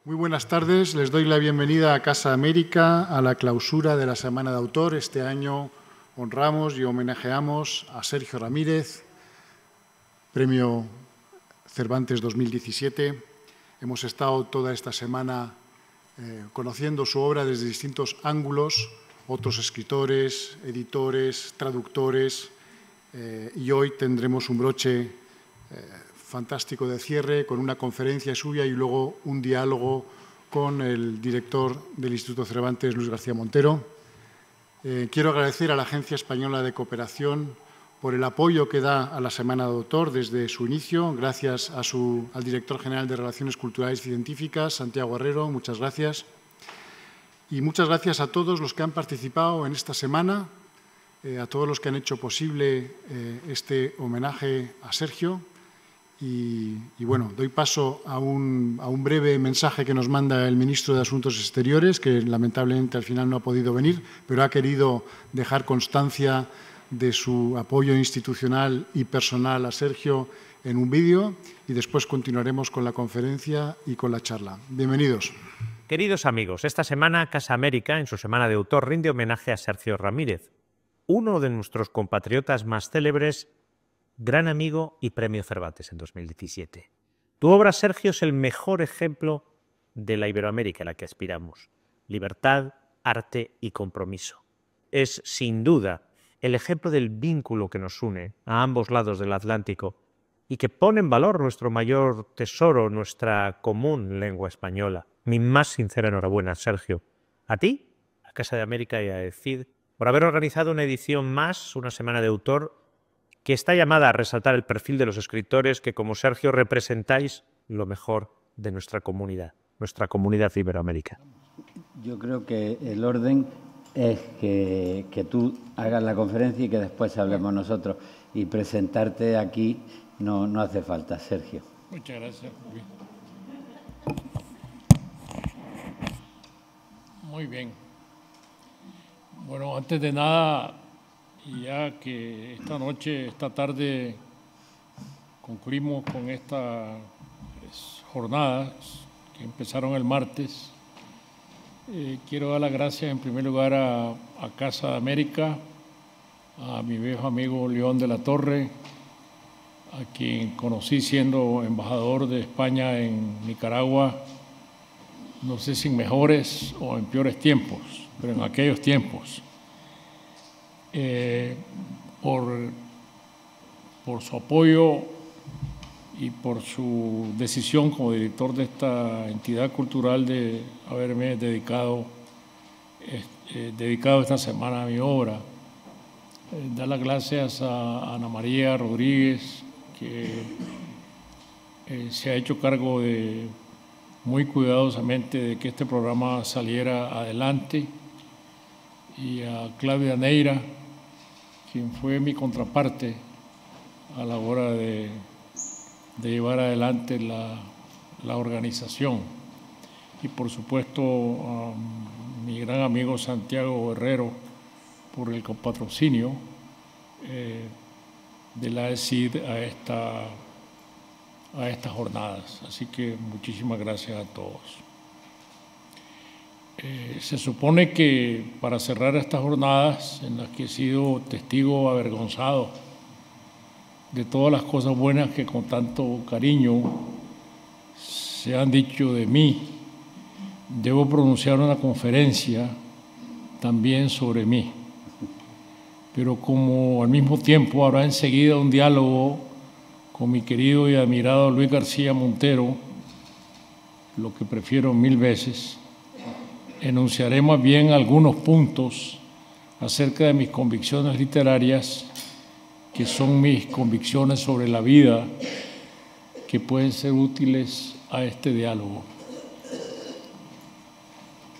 Muy buenas tardes. Les doy la bienvenida a Casa América, a la clausura de la Semana de Autor. Este año honramos y homenajeamos a Sergio Ramírez, Premio Cervantes 2017. Hemos estado toda esta semana conociendo su obra desde distintos ángulos, otros escritores, editores, traductores, y hoy tendremos un broche fantástico de cierre con una conferencia suya y luego un diálogo con el director del Instituto Cervantes, Luis García Montero. Quiero agradecer a la Agencia Española de Cooperación por el apoyo que da a la Semana de Autor desde su inicio. Gracias al director general de Relaciones Culturales y Científicas, Santiago Herrero, muchas gracias. Y muchas gracias a todos los que han participado en esta semana, a todos los que han hecho posible este homenaje a Sergio. Y bueno, doy paso a un breve mensaje que nos manda el ministro de Asuntos Exteriores, que lamentablemente al final no ha podido venir, pero ha querido dejar constancia de su apoyo institucional y personal a Sergio en un vídeo y después continuaremos con la conferencia y con la charla. Bienvenidos. Queridos amigos, esta semana Casa América, en su Semana de Autor, rinde homenaje a Sergio Ramírez, uno de nuestros compatriotas más célebres, gran amigo y Premio Cervantes en 2017. Tu obra, Sergio, es el mejor ejemplo de la Iberoamérica a la que aspiramos. Libertad, arte y compromiso. Es, sin duda, el ejemplo del vínculo que nos une a ambos lados del Atlántico y que pone en valor nuestro mayor tesoro, nuestra común lengua española. Mi más sincera enhorabuena, Sergio. A ti, a Casa de América y a EDCID, por haber organizado una edición más, una Semana de Autor, que está llamada a resaltar el perfil de los escritores que, como Sergio, representáis lo mejor de nuestra comunidad iberoamericana. Yo creo que el orden es que tú hagas la conferencia y que después hablemos nosotros. Y presentarte aquí no hace falta, Sergio. Muchas gracias. Muy bien. Bueno, antes de nada, y ya que esta tarde, concluimos con estas jornadas que empezaron el martes, quiero dar las gracias en primer lugar a Casa de América, a mi viejo amigo León de la Torre, a quien conocí siendo embajador de España en Nicaragua, no sé si en mejores o en peores tiempos, pero en aquellos tiempos. Por su apoyo y por su decisión como director de esta entidad cultural de haberme dedicado esta semana a mi obra. Dar las gracias a Ana María Rodríguez, que se ha hecho cargo muy cuidadosamente de que este programa saliera adelante, y a Claudia Neira, quien fue mi contraparte a la hora de llevar adelante la organización. Y por supuesto a mi gran amigo Santiago Herrero por el patrocinio de la EDCID a estas jornadas. Así que muchísimas gracias a todos. Se supone que para cerrar estas jornadas en las que he sido testigo avergonzado de todas las cosas buenas que con tanto cariño se han dicho de mí, debo pronunciar una conferencia también sobre mí. Pero como al mismo tiempo habrá enseguida un diálogo con mi querido y admirado Luis García Montero, lo que prefiero 1000 veces, enunciaré más bien algunos puntos acerca de mis convicciones literarias, que son mis convicciones sobre la vida, que pueden ser útiles a este diálogo.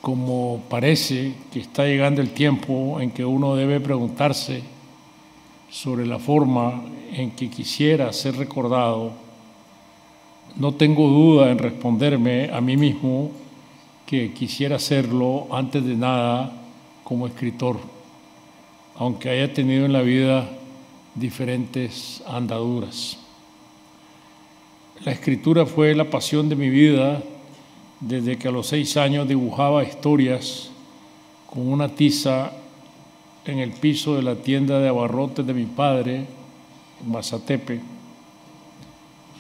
Como parece que está llegando el tiempo en que uno debe preguntarse sobre la forma en que quisiera ser recordado, no tengo duda en responderme a mí mismo que quisiera hacerlo antes de nada como escritor, aunque haya tenido en la vida diferentes andaduras. La escritura fue la pasión de mi vida desde que a los 6 años dibujaba historias con una tiza en el piso de la tienda de abarrotes de mi padre, en Mazatepe,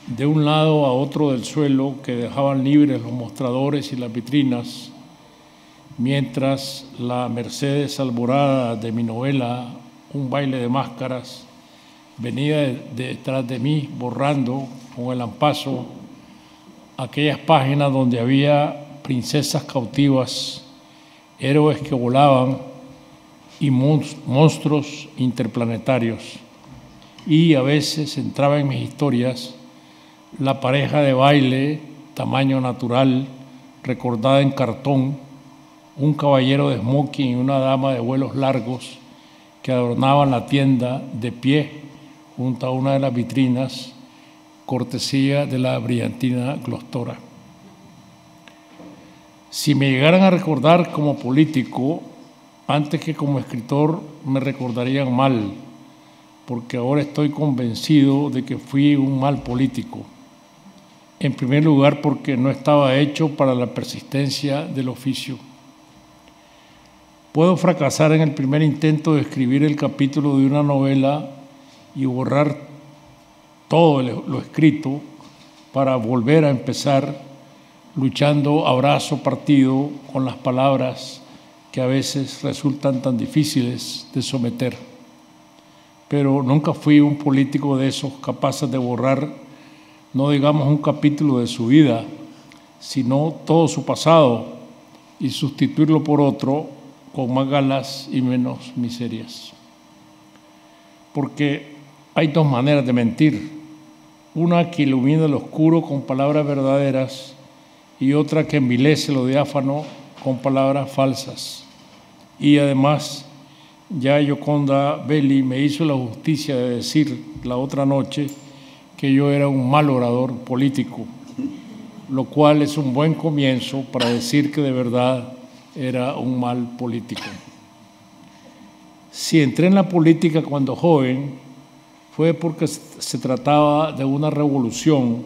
de un lado a otro del suelo que dejaban libres los mostradores y las vitrinas, mientras la Mercedes Alborada de mi novela Un baile de máscaras venía detrás de mí borrando con el ampazo aquellas páginas donde había princesas cautivas, héroes que volaban y monstruos interplanetarios. Y a veces entraba en mis historias la pareja de baile, tamaño natural, recordada en cartón, un caballero de smoking y una dama de vuelos largos que adornaban la tienda de pie junto a una de las vitrinas, cortesía de la brillantina Glostora. Si me llegaran a recordar como político, antes que como escritor, me recordarían mal, porque ahora estoy convencido de que fui un mal político. En primer lugar, porque no estaba hecho para la persistencia del oficio. Puedo fracasar en el primer intento de escribir el capítulo de una novela y borrar todo lo escrito para volver a empezar luchando a brazo partido con las palabras que a veces resultan tan difíciles de someter. Pero nunca fui un político de esos capaces de borrar, no digamos un capítulo de su vida, sino todo su pasado y sustituirlo por otro con más galas y menos miserias. Porque hay dos maneras de mentir, una que ilumina lo oscuro con palabras verdaderas y otra que envilece lo diáfano con palabras falsas. Y además, ya Gioconda Belli me hizo la justicia de decir la otra noche que yo era un mal orador político, lo cual es un buen comienzo para decir que de verdad era un mal político. Si entré en la política cuando joven, fue porque se trataba de una revolución,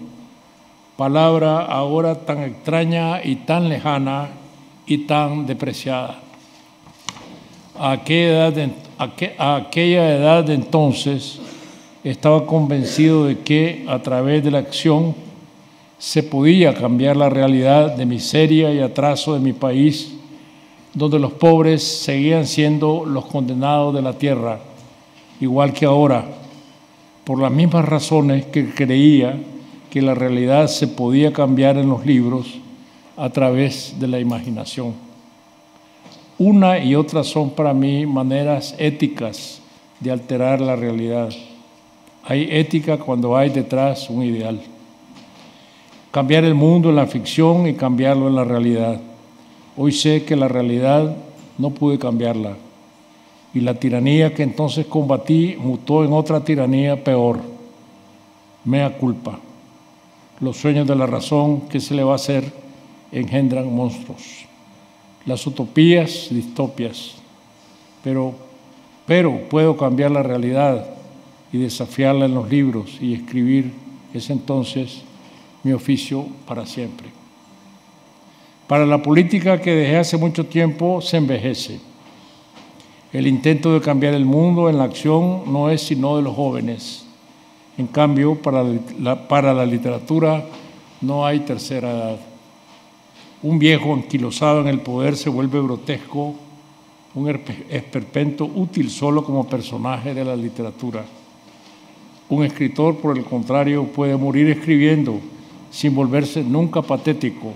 palabra ahora tan extraña y tan lejana y tan despreciada. A aquella edad de entonces estaba convencido de que a través de la acción se podía cambiar la realidad de miseria y atraso de mi país, donde los pobres seguían siendo los condenados de la tierra, igual que ahora, por las mismas razones que creía que la realidad se podía cambiar en los libros a través de la imaginación. Una y otra son para mí maneras éticas de alterar la realidad. Hay ética cuando hay detrás un ideal. Cambiar el mundo en la ficción y cambiarlo en la realidad. Hoy sé que la realidad no pude cambiarla y la tiranía que entonces combatí mutó en otra tiranía peor. Mea culpa. Los sueños de la razón, ¿qué se le va a hacer? Engendran monstruos. Las utopías, distopias. Pero puedo cambiar la realidad y desafiarla en los libros y escribir es entonces mi oficio para siempre. Para la política que dejé hace mucho tiempo se envejece. El intento de cambiar el mundo en la acción no es sino de los jóvenes. En cambio, para la literatura no hay tercera edad. Un viejo anquilosado en el poder se vuelve grotesco, un esperpento útil solo como personaje de la literatura. Un escritor, por el contrario, puede morir escribiendo sin volverse nunca patético,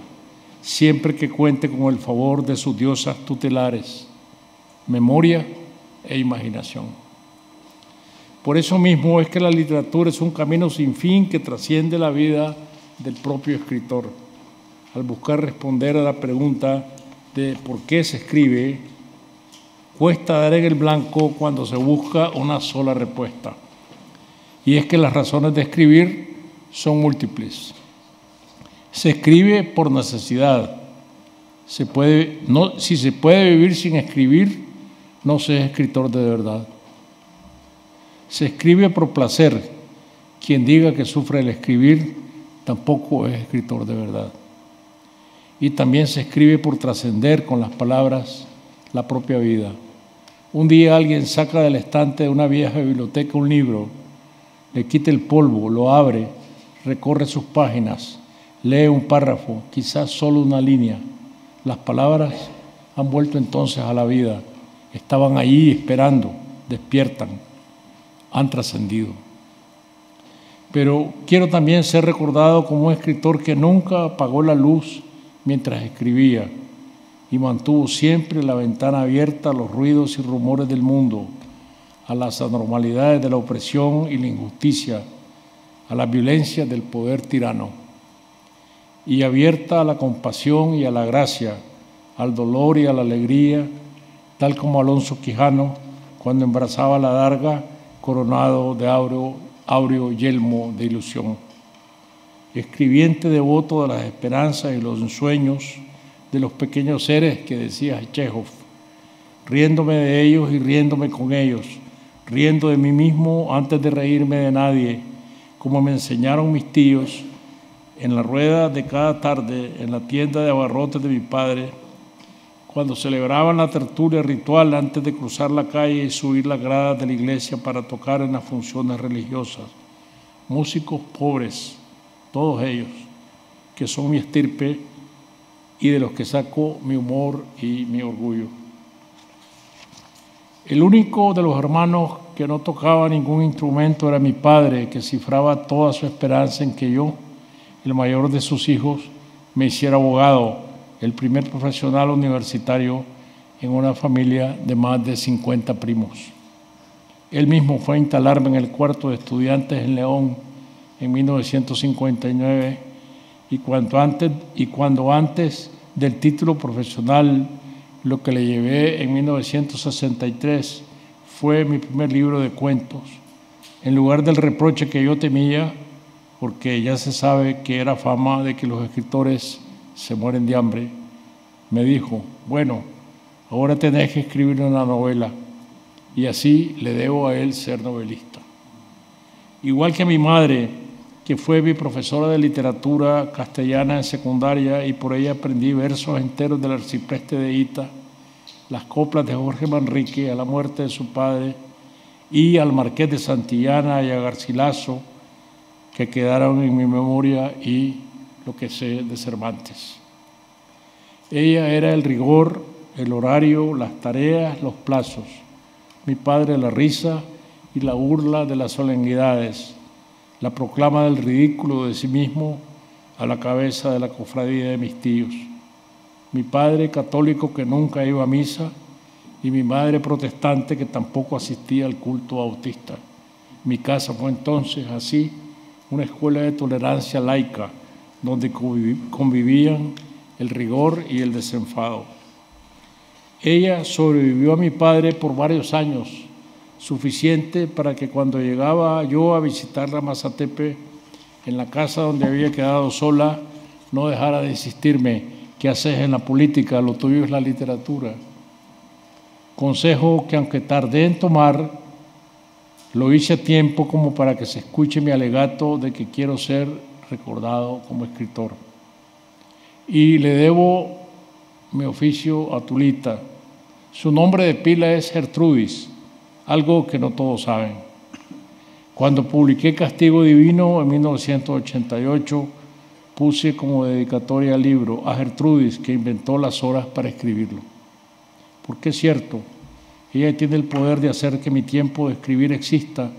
siempre que cuente con el favor de sus diosas tutelares, memoria e imaginación. Por eso mismo es que la literatura es un camino sin fin que trasciende la vida del propio escritor. Al buscar responder a la pregunta de por qué se escribe, cuesta dar en el blanco cuando se busca una sola respuesta. Y es que las razones de escribir son múltiples. Se escribe por necesidad. Si se puede vivir sin escribir, no se es escritor de verdad. Se escribe por placer. Quien diga que sufre el escribir, tampoco es escritor de verdad. y también se escribe por trascender con las palabras la propia vida. Un día alguien saca del estante de una vieja biblioteca un libro, le quita el polvo, lo abre, recorre sus páginas, lee un párrafo, quizás solo una línea. Las palabras han vuelto entonces a la vida, estaban allí esperando, despiertan, han trascendido. Pero quiero también ser recordado como un escritor que nunca apagó la luz mientras escribía y mantuvo siempre la ventana abierta a los ruidos y rumores del mundo, a las anormalidades de la opresión y la injusticia, a la violencia del poder tirano, y abierta a la compasión y a la gracia, al dolor y a la alegría, tal como Alonso Quijano cuando embrazaba la adarga coronado de áureo yelmo de ilusión. Escribiente devoto de las esperanzas y los ensueños de los pequeños seres que decía Chekhov, riéndome de ellos y riéndome con ellos, riendo de mí mismo antes de reírme de nadie, como me enseñaron mis tíos en la rueda de cada tarde en la tienda de abarrotes de mi padre, cuando celebraban la tertulia ritual antes de cruzar la calle y subir las gradas de la iglesia para tocar en las funciones religiosas. Músicos pobres, todos ellos, que son mi estirpe y de los que saco mi humor y mi orgullo. El único de los hermanos que no tocaba ningún instrumento era mi padre, que cifraba toda su esperanza en que yo, el mayor de sus hijos, me hiciera abogado, el primer profesional universitario en una familia de más de 50 primos. Él mismo fue a instalarme en el cuarto de estudiantes en León en 1959 y cuando antes del título profesional, lo que le llevé en 1963 fue mi primer libro de cuentos. En lugar del reproche que yo temía, porque ya se sabe que era fama de que los escritores se mueren de hambre, me dijo, bueno, ahora tenés que escribir una novela, y así le debo a él ser novelista. Igual que a mi madre, que fue mi profesora de literatura castellana en secundaria y por ella aprendí versos enteros del arcipreste de Ita, las coplas de Jorge Manrique a la muerte de su padre y al Marqués de Santillana y a Garcilaso, que quedaron en mi memoria, y lo que sé de Cervantes. Ella era el rigor, el horario, las tareas, los plazos. Mi padre la risa y la burla de las solemnidades, la proclama del ridículo de sí mismo a la cabeza de la cofradía de mis tíos. Mi padre católico que nunca iba a misa y mi madre protestante que tampoco asistía al culto bautista. Mi casa fue entonces así una escuela de tolerancia laica donde convivían el rigor y el desenfado. Ella sobrevivió a mi padre por varios años, suficiente para que cuando llegaba yo a visitarla a Mazatepe, en la casa donde había quedado sola, no dejara de insistirme: ¿qué haces en la política? Lo tuyo es la literatura. Consejo que, aunque tardé en tomar, lo hice a tiempo como para que se escuche mi alegato de que quiero ser recordado como escritor. Y le debo mi oficio a Tulita. Su nombre de pila es Gertrudis, algo que no todos saben. Cuando publiqué Castigo Divino en 1988, puse como dedicatoria al libro a Gertrudis, que inventó las horas para escribirlo. Porque es cierto, ella tiene el poder de hacer que mi tiempo de escribir exista,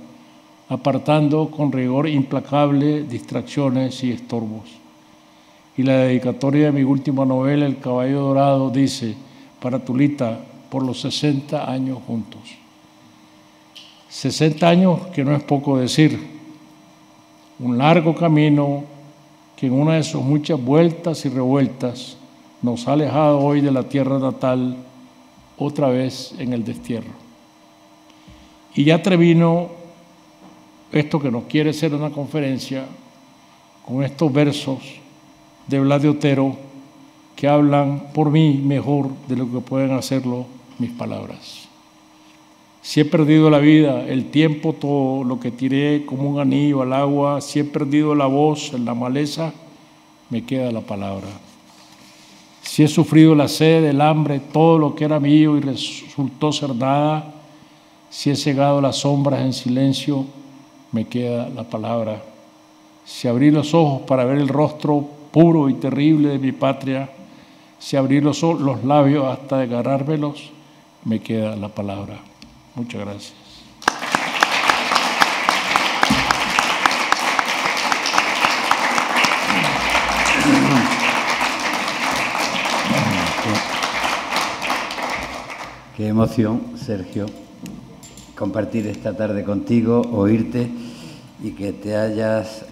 apartando con rigor implacable distracciones y estorbos. Y la dedicatoria de mi última novela, El caballo dorado, dice: para Tulita, por los 60 años juntos. 60 años que no es poco decir. Un largo camino que en una de sus muchas vueltas y revueltas nos ha alejado hoy de la tierra natal, otra vez en el destierro. Y ya termino esto que no quiere ser una conferencia con estos versos de Blas de Otero que hablan por mí mejor de lo que pueden hacerlo mis palabras. Si he perdido la vida, el tiempo, todo lo que tiré como un anillo al agua, si he perdido la voz en la maleza, me queda la palabra. Si he sufrido la sed, el hambre, todo lo que era mío y resultó ser nada, si he cegado las sombras en silencio, me queda la palabra. Si abrí los ojos para ver el rostro puro y terrible de mi patria, si abrí los labios hasta desgarrármelos, me queda la palabra. Muchas gracias. Qué emoción, Sergio, compartir esta tarde contigo, oírte y que te hayas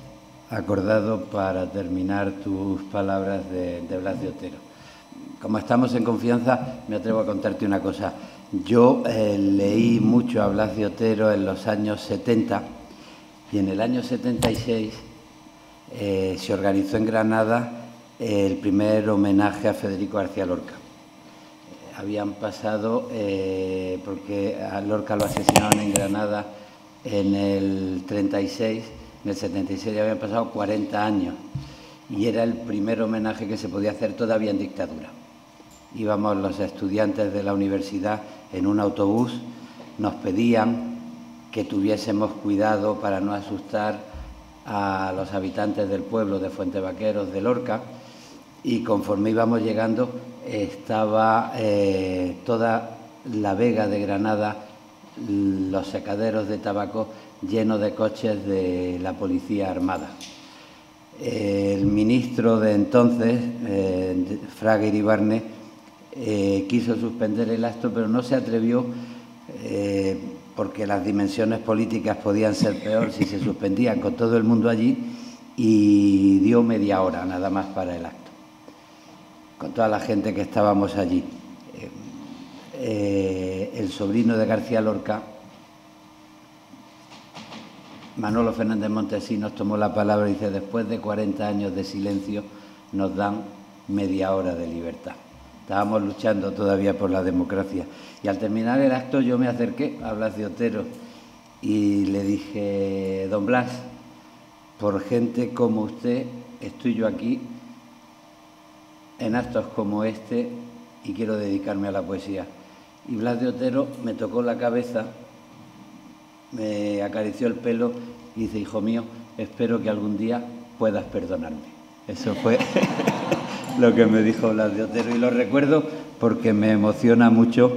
acordado para terminar tus palabras de Blas de Otero. Como estamos en confianza, me atrevo a contarte una cosa. Yo leí mucho a Blas de Otero en los años 70 y en el año 76 se organizó en Granada el primer homenaje a Federico García Lorca. Habían pasado, porque a Lorca lo asesinaron en Granada en el 36, en el 76 ya habían pasado 40 años y era el primer homenaje que se podía hacer todavía en dictadura. Íbamos los estudiantes de la universidad en un autobús, nos pedían que tuviésemos cuidado para no asustar a los habitantes del pueblo de Fuentevaqueros de Lorca, y conforme íbamos llegando estaba toda la Vega de Granada, los secaderos de tabaco llenos de coches de la Policía Armada. El ministro de entonces, Fraga Iribarne, quiso suspender el acto, pero no se atrevió porque las dimensiones políticas podían ser peor si se suspendía con todo el mundo allí, y dio media hora nada más para el acto, con toda la gente que estábamos allí. El sobrino de García Lorca, Manolo Fernández Montesinos, tomó la palabra y dice: después de 40 años de silencio nos dan media hora de libertad. Estábamos luchando todavía por la democracia. Y al terminar el acto yo me acerqué a Blas de Otero y le dije: don Blas, por gente como usted estoy yo aquí en actos como este y quiero dedicarme a la poesía. Y Blas de Otero me tocó la cabeza, me acarició el pelo y dice: hijo mío, espero que algún día puedas perdonarme. Eso fue lo que me dijo Blas de Otero, y lo recuerdo porque me emociona mucho,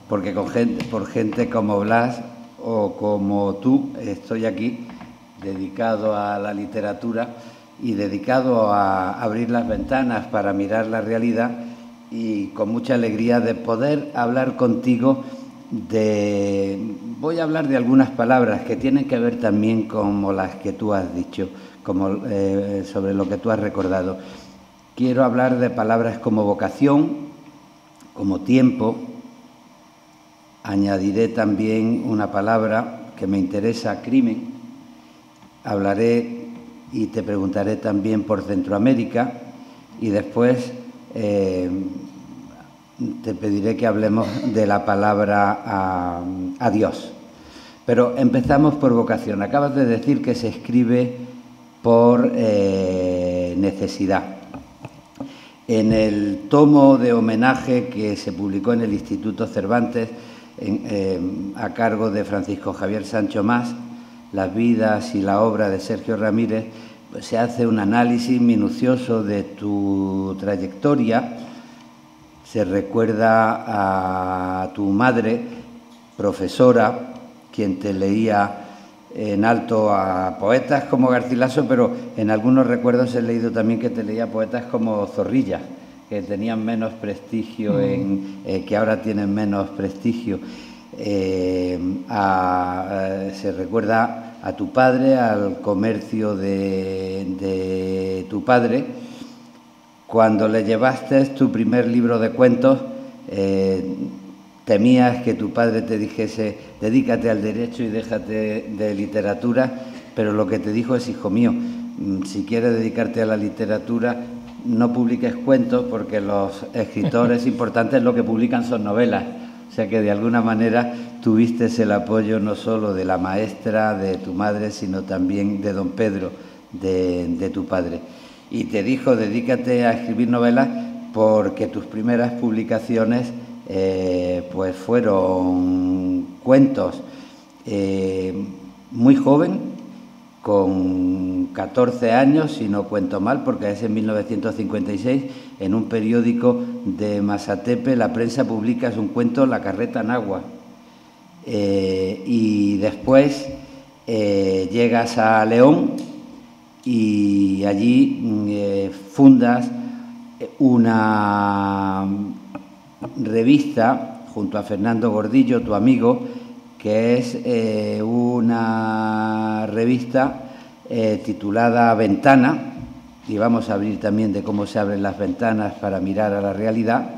porque por gente como Blas o como tú estoy aquí, dedicado a la literatura y dedicado a abrir las ventanas para mirar la realidad, y con mucha alegría de poder hablar contigo voy a hablar de algunas palabras que tienen que ver también como las que tú has dicho, como sobre lo que tú has recordado. Quiero hablar de palabras como vocación, como tiempo. Añadiré también una palabra que me interesa: crimen. Hablaré y te preguntaré también por Centroamérica, y después te pediré que hablemos de la palabra adiós. Pero empezamos por vocación. Acabas de decir que se escribe por necesidad. En el tomo de homenaje que se publicó en el Instituto Cervantes, a cargo de Francisco Javier Sancho Mas, Las vidas y la obra de Sergio Ramírez, pues se hace un análisis minucioso de tu trayectoria. Se recuerda a tu madre, profesora, quien te leía en alto a poetas como Garcilaso, pero en algunos recuerdos he leído también que te leía poetas como Zorrilla, que tenían menos prestigio, que ahora tienen menos prestigio. Se recuerda a tu padre, al comercio de tu padre. Cuando le llevaste tu primer libro de cuentos, temías que tu padre te dijese: dedícate al derecho y déjate de literatura, pero lo que te dijo es: hijo mío, si quieres dedicarte a la literatura, no publiques cuentos, porque los escritores importantes lo que publican son novelas. O sea que de alguna manera tuviste el apoyo no solo de la maestra, de tu madre, sino también de don Pedro, de tu padre. Y te dijo: dedícate a escribir novelas, porque tus primeras publicaciones pues fueron cuentos muy joven, con 14 años, si no cuento mal, porque es en 1956, en un periódico de Masatepe, La Prensa, publicas un cuento, La carreta en agua. Y después llegas a León y allí fundas una revista junto a Fernando Gordillo, tu amigo, que es una revista titulada Ventana, y vamos a abrir también de cómo se abren las ventanas para mirar a la realidad,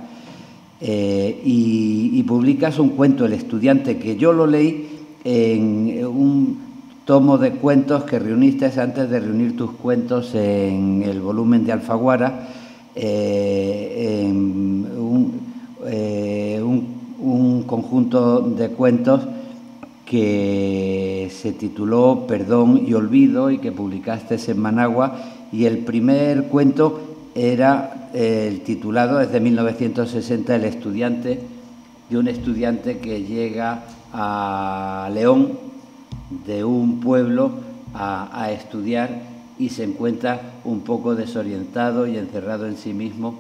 y publicas un cuento, El estudiante, que yo lo leí en un tomo de cuentos que reuniste antes de reunir tus cuentos en el volumen de Alfaguara, en un conjunto de cuentos que se tituló Perdón y Olvido y que publicaste en Managua, y el primer cuento era el titulado, es de 1960, El estudiante, de un estudiante que llega a León de un pueblo a estudiar y se encuentra un poco desorientado y encerrado en sí mismo.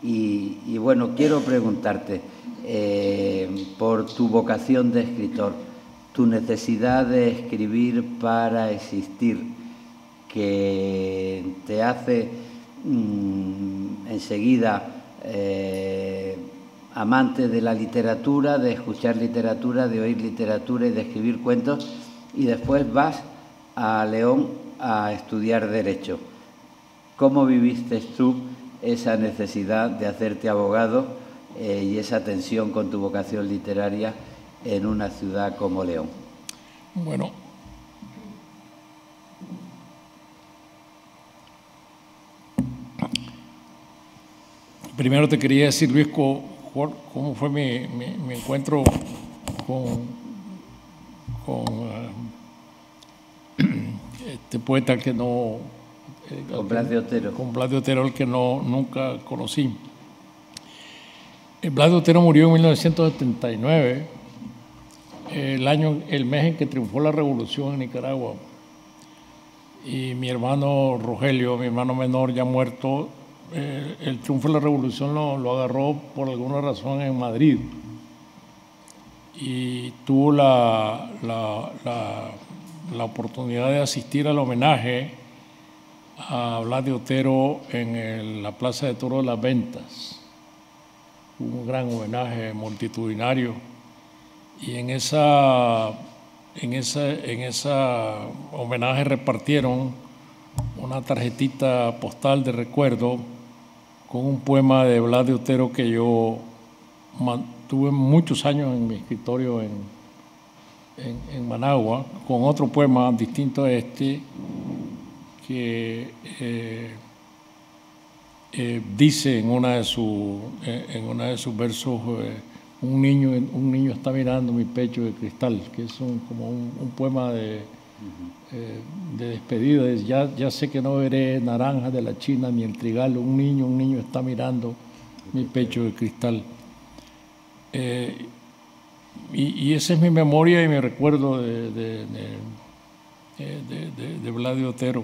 Y bueno, quiero preguntarte por tu vocación de escritor, tu necesidad de escribir para existir, que te hace enseguida amante de la literatura, de escuchar literatura, de oír literatura y de escribir cuentos, y después vas a León a estudiar Derecho. ¿Cómo viviste tú esa necesidad de hacerte abogado y esa tensión con tu vocación literaria en una ciudad como León? Bueno, primero te quería decir, Luis, cómo fue mi encuentro con este poeta que no... Con Blas de Otero. Con Blas de Otero, el que nunca conocí. Blas de Otero murió en 1979, el mes en que triunfó la revolución en Nicaragua. Y mi hermano Rogelio, mi hermano menor, ya muerto, el triunfo de la revolución lo agarró por alguna razón en Madrid. Y tuvo la oportunidad de asistir al homenaje a Blas de Otero en la Plaza de Toros de las Ventas. Hubo un gran homenaje multitudinario, y en esa homenaje repartieron una tarjetita postal de recuerdo con un poema de Blas de Otero que yo tuve muchos años en mi escritorio en Managua, con otro poema distinto a este, que dice en una de sus versos, un niño está mirando mi pecho de cristal, que es como un poema de despedida. Ya sé que no veré naranjas de la China ni el trigal, un niño está mirando mi pecho de cristal. Y esa es mi memoria y mi recuerdo de Blas de Otero.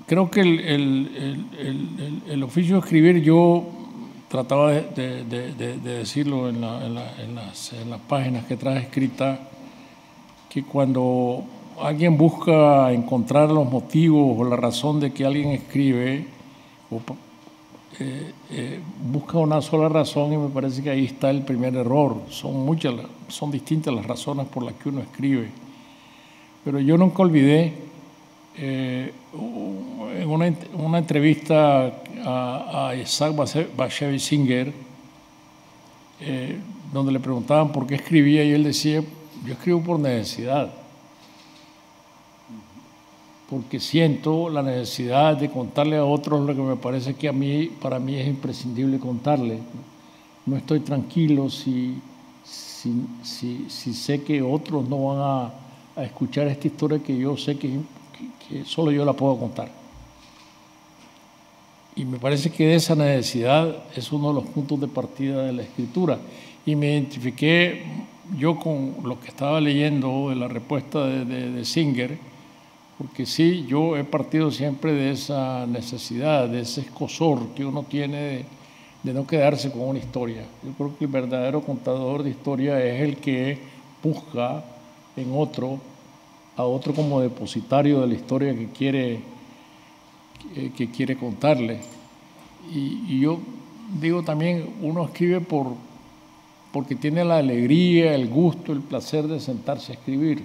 Creo que el oficio de escribir, yo trataba de decirlo en las páginas que traje escritas, que cuando alguien busca encontrar los motivos o la razón de que alguien escribe, busca una sola razón, y me parece que ahí está el primer error. Son distintas las razones por las que uno escribe. Pero yo nunca olvidé en una entrevista a Isaac Bashevis Singer, donde le preguntaban por qué escribía, y él decía: yo escribo por necesidad, porque siento la necesidad de contarle a otros lo que me parece que para mí es imprescindible contarle. No estoy tranquilo si sé que otros no van a escuchar esta historia que yo sé que solo yo la puedo contar. Y me parece que esa necesidad es uno de los puntos de partida de la escritura. Y me identifiqué yo con lo que estaba leyendo de la respuesta de Singer, porque sí, yo he partido siempre de esa necesidad, de ese escozor que uno tiene de no quedarse con una historia. Yo creo que el verdadero contador de historia es el que busca en a otro como depositario de la historia que quiere contarle. Y yo digo también, uno escribe porque tiene la alegría, el gusto, el placer de sentarse a escribir.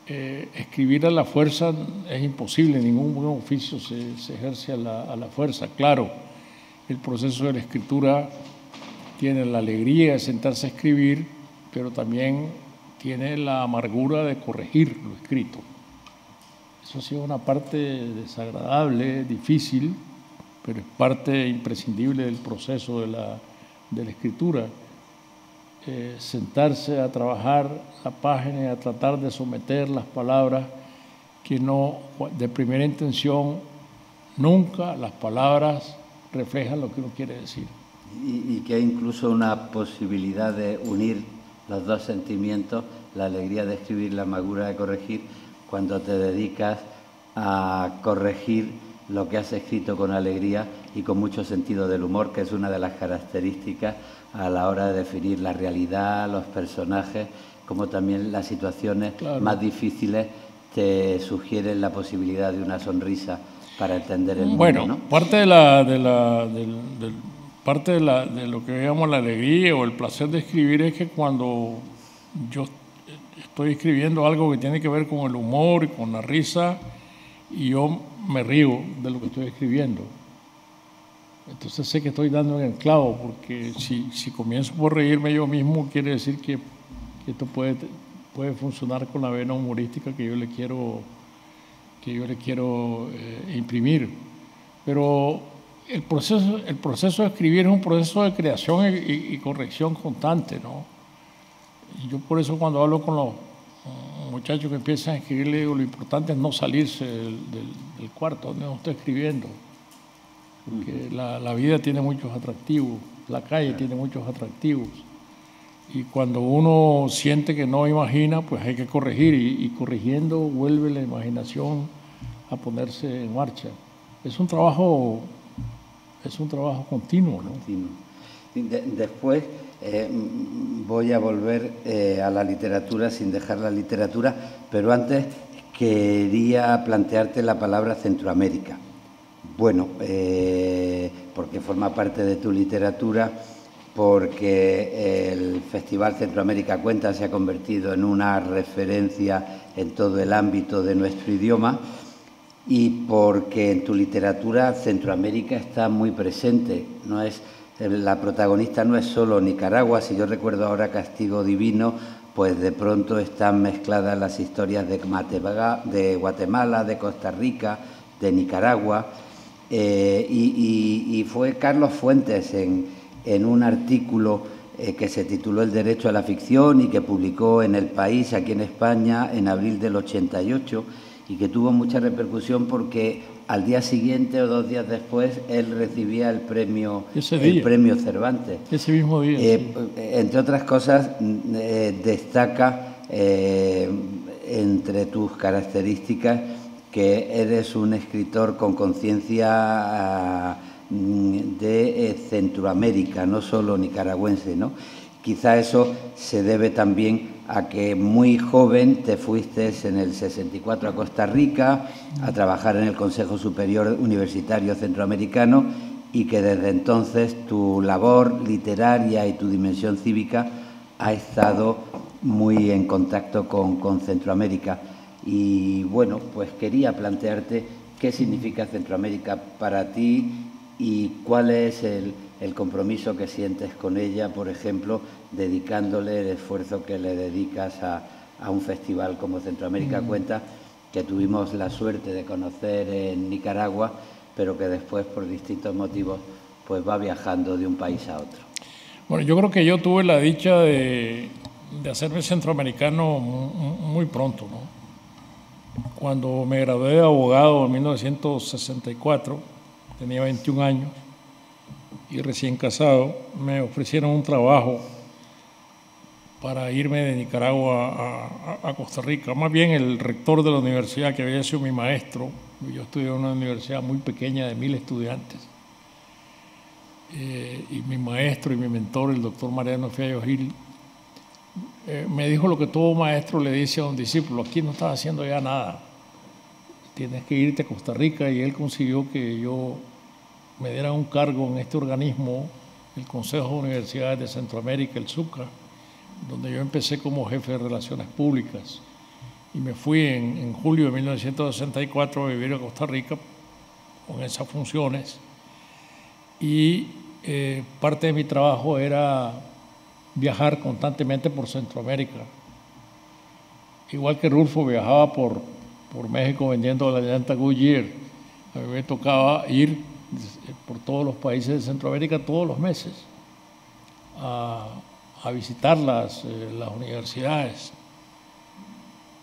Escribir a la fuerza es imposible, ningún buen oficio se ejerce a la fuerza. Claro, el proceso de la escritura tiene la alegría de sentarse a escribir, pero también tiene la amargura de corregir lo escrito. Eso ha sido una parte desagradable, difícil, pero es parte imprescindible del proceso de la escritura. Sentarse a trabajar la página y a tratar de someter las palabras que no, de primera intención, nunca las palabras reflejan lo que uno quiere decir. Y que hay incluso una posibilidad de unir los dos sentimientos, la alegría de escribir, la amargura de corregir, cuando te dedicas a corregir lo que has escrito con alegría y con mucho sentido del humor, que es una de las características a la hora de definir la realidad, los personajes, como también las situaciones más difíciles te sugieren la posibilidad de una sonrisa para entender el mundo. Bueno, ¿no? parte de lo que llamamos la alegría o el placer de escribir es que cuando yo estoy escribiendo algo que tiene que ver con el humor y con la risa, y yo me río de lo que estoy escribiendo. Entonces sé que estoy dando en el clavo, porque si comienzo por reírme yo mismo, quiere decir que esto puede funcionar con la vena humorística que yo le quiero imprimir. Pero el proceso de escribir es un proceso de creación y corrección constante, ¿no? Y yo por eso cuando hablo con los muchachos que empiezan a escribir, le digo, lo importante es no salirse del cuarto donde uno está escribiendo, porque la vida tiene muchos atractivos, la calle tiene muchos atractivos, y cuando uno siente que no imagina, pues hay que corregir, y corrigiendo vuelve la imaginación a ponerse en marcha. Es un trabajo continuo, ¿no? Continuo. Después voy a volver a la literatura sin dejar la literatura, pero antes quería plantearte la palabra Centroamérica. Bueno, porque forma parte de tu literatura, porque el Festival Centroamérica Cuenta se ha convertido en una referencia en todo el ámbito de nuestro idioma, y porque en tu literatura Centroamérica está muy presente. La protagonista no es solo Nicaragua. Si yo recuerdo ahora Castigo Divino, pues de pronto están mezcladas las historias de Guatemala, de Costa Rica, de Nicaragua, y fue Carlos Fuentes en un artículo que se tituló El derecho a la ficción y que publicó en El País, aquí en España, en abril del 88, y que tuvo mucha repercusión porque al día siguiente o 2 días después él recibía el premio Cervantes. Ese mismo día. Sí. Entre otras cosas, destaca entre tus características que eres un escritor con conciencia de Centroamérica, no solo nicaragüense, ¿no? Quizá eso se debe también a que muy joven te fuiste en el 64 a Costa Rica a trabajar en el Consejo Superior Universitario Centroamericano, y que desde entonces tu labor literaria y tu dimensión cívica ha estado muy en contacto con Centroamérica. Y bueno, pues quería plantearte qué significa Centroamérica para ti y cuál es el compromiso que sientes con ella, por ejemplo, dedicándole el esfuerzo que le dedicas a un festival como Centroamérica Cuenta, que tuvimos la suerte de conocer en Nicaragua, pero que después, por distintos motivos, pues va viajando de un país a otro. Bueno, yo creo que yo tuve la dicha de hacerme centroamericano muy pronto, ¿no? Cuando me gradué de abogado en 1964, tenía 21 años y recién casado, me ofrecieron un trabajo para irme de Nicaragua a Costa Rica. Más bien el rector de la universidad, que había sido mi maestro, yo estudié en una universidad muy pequeña de 1000 estudiantes, y mi maestro y mi mentor, el doctor Mariano Fiallo Gil, me dijo lo que todo maestro le dice a un discípulo: aquí no estás haciendo ya nada, tienes que irte a Costa Rica. Y él consiguió que yo me diera un cargo en este organismo, el Consejo de Universidades de Centroamérica, el SUCA, donde yo empecé como jefe de Relaciones Públicas, y me fui en julio de 1964 a vivir a Costa Rica con esas funciones. Y parte de mi trabajo era viajar constantemente por Centroamérica. Igual que Rulfo viajaba por México vendiendo la llanta Goodyear, a mí me tocaba ir por todos los países de Centroamérica todos los meses a visitar las universidades.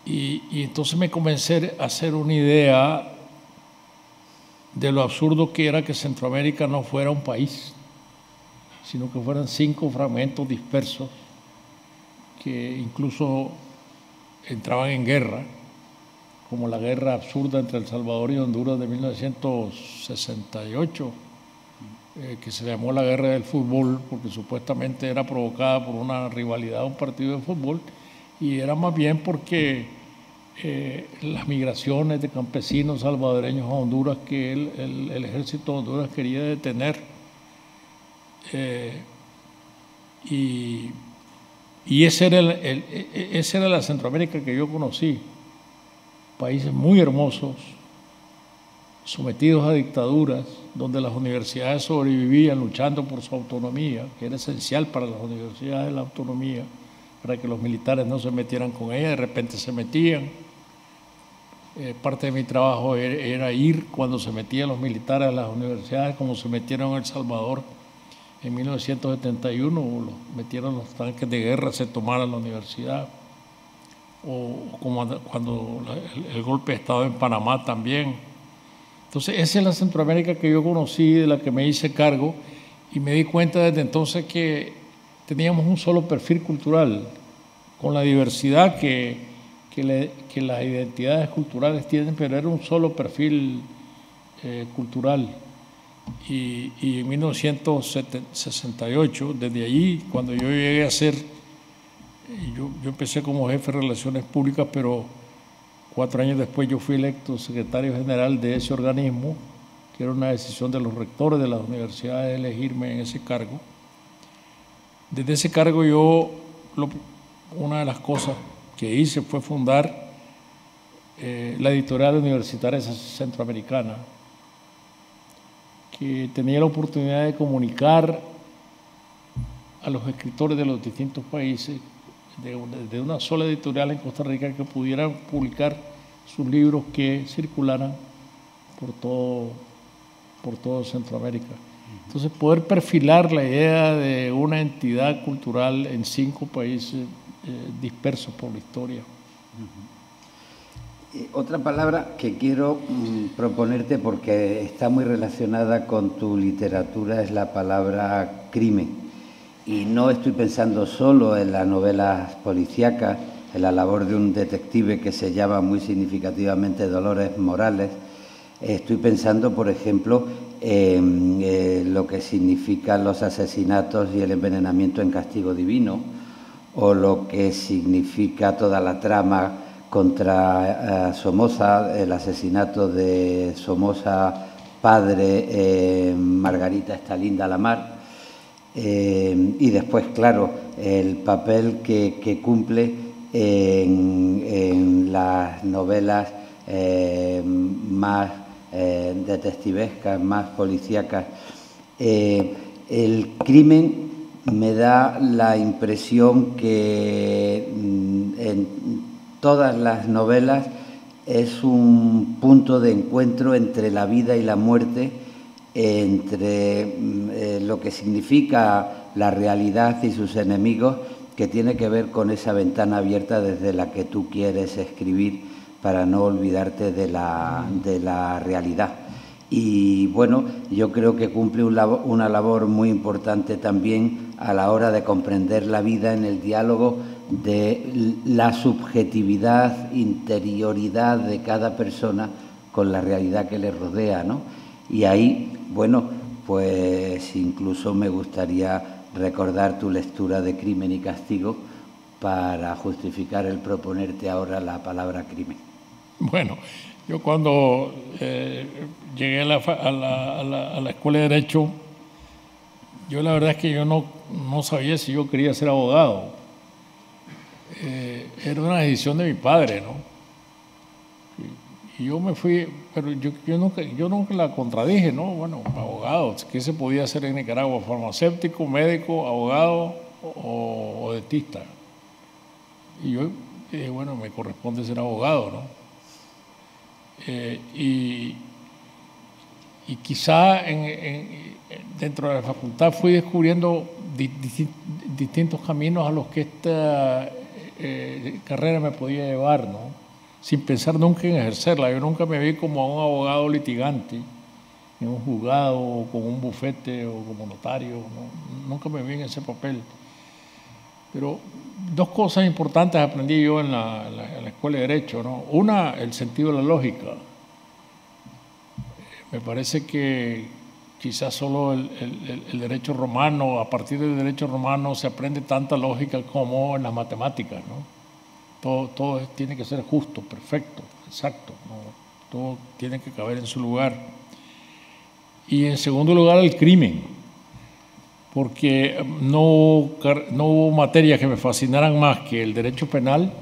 Y entonces me comencé a hacer una idea de lo absurdo que era que Centroamérica no fuera un país, sino que fueran 5 fragmentos dispersos que incluso entraban en guerra, como la guerra absurda entre El Salvador y Honduras de 1968, que se llamó la guerra del fútbol, porque supuestamente era provocada por una rivalidad de un partido de fútbol, y era más bien porque las migraciones de campesinos salvadoreños a Honduras que el ejército de Honduras quería detener. Y esa era la Centroamérica que yo conocí. Países muy hermosos, sometidos a dictaduras, donde las universidades sobrevivían luchando por su autonomía, que era esencial para las universidades la autonomía, para que los militares no se metieran con ella, de repente se metían. Parte de mi trabajo era ir cuando se metían los militares a las universidades, como se metieron en El Salvador en 1971, los metieron los tanques de guerra, se tomaron la universidad, o como cuando el golpe de Estado en Panamá también. Entonces esa es la Centroamérica que yo conocí, de la que me hice cargo, y me di cuenta desde entonces que teníamos un solo perfil cultural, con la diversidad que las identidades culturales tienen, pero era un solo perfil cultural. Y en 1968, desde allí, cuando yo llegué a ser, yo empecé como jefe de Relaciones Públicas, pero 4 años después yo fui electo secretario general de ese organismo, que era una decisión de los rectores de las universidades de elegirme en ese cargo. Desde ese cargo una de las cosas que hice fue fundar la editorial universitaria centroamericana, que tenía la oportunidad de comunicar a los escritores de los distintos países de una sola editorial en Costa Rica, que pudieran publicar sus libros que circularan por todo Centroamérica. Entonces, poder perfilar la idea de una entidad cultural en 5 países dispersos por la historia. Otra palabra que quiero proponerte, porque está muy relacionada con tu literatura, es la palabra crimen. Y no estoy pensando solo en las novelas policíacas, en la labor de un detective que se llama muy significativamente Dolores Morales. Estoy pensando, por ejemplo, en lo que significan los asesinatos y el envenenamiento en Castigo Divino, o lo que significa toda la trama contra Somoza, el asesinato de Somoza padre, Margarita Estalinda Lamar. Y después, claro, el papel que cumple en las novelas más detectivescas, más policíacas. El crimen me da la impresión que en todas las novelas es un punto de encuentro entre la vida y la muerte, entre lo que significa la realidad y sus enemigos, que tiene que ver con esa ventana abierta desde la que tú quieres escribir para no olvidarte de la realidad. Y bueno, yo creo que cumple una labor muy importante también a la hora de comprender la vida en el diálogo de la subjetividad, interioridad de cada persona con la realidad que le rodea, ¿no? Y ahí, bueno, pues incluso me gustaría recordar tu lectura de Crimen y Castigo para justificar el proponerte ahora la palabra crimen. Bueno, yo cuando llegué a la Escuela de Derecho, yo la verdad es que yo no sabía si yo quería ser abogado. Era una decisión de mi padre, ¿no? Y yo me fui, pero yo nunca la contradije, ¿no? Bueno, abogado, ¿qué se podía hacer en Nicaragua? Farmacéutico, médico, abogado o dentista. Y yo dije, bueno, me corresponde ser abogado, ¿no? Y quizá dentro de la facultad fui descubriendo distintos caminos a los que esta carrera me podía llevar, ¿no? Sin pensar nunca en ejercerla. Yo nunca me vi como un abogado litigante, en un juzgado, o con un bufete, o como notario, ¿no? Nunca me vi en ese papel. Pero dos cosas importantes aprendí yo en la Escuela de Derecho, ¿no? Una, el sentido de la lógica. Me parece que quizás solo el derecho romano, a partir del derecho romano se aprende tanta lógica como en las matemáticas, ¿no? Todo tiene que ser justo, perfecto, exacto, ¿no? Todo tiene que caber en su lugar. Y en segundo lugar, el crimen, porque no hubo materias que me fascinaran más que el derecho penal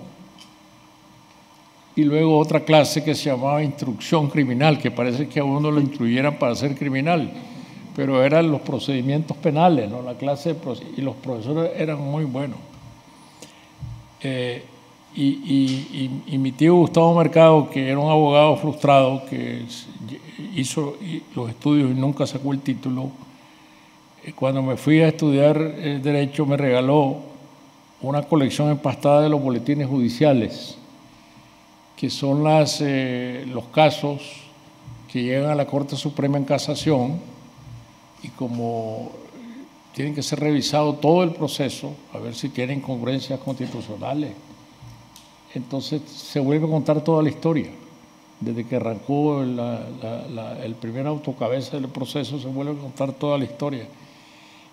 y luego otra clase que se llamaba instrucción criminal, que parece que a uno lo instruyeran para ser criminal, pero eran los procedimientos penales, ¿no? La clase y los profesores eran muy buenos. Y mi tío Gustavo Mercado, que era un abogado frustrado, que hizo los estudios y nunca sacó el título, cuando me fui a estudiar Derecho me regaló una colección empastada de los boletines judiciales, que son los casos que llegan a la Corte Suprema en casación y como tienen que ser revisado todo el proceso, a ver si tienen congruencias constitucionales. Entonces se vuelve a contar toda la historia. Desde que arrancó el primer autocabeza del proceso, se vuelve a contar toda la historia.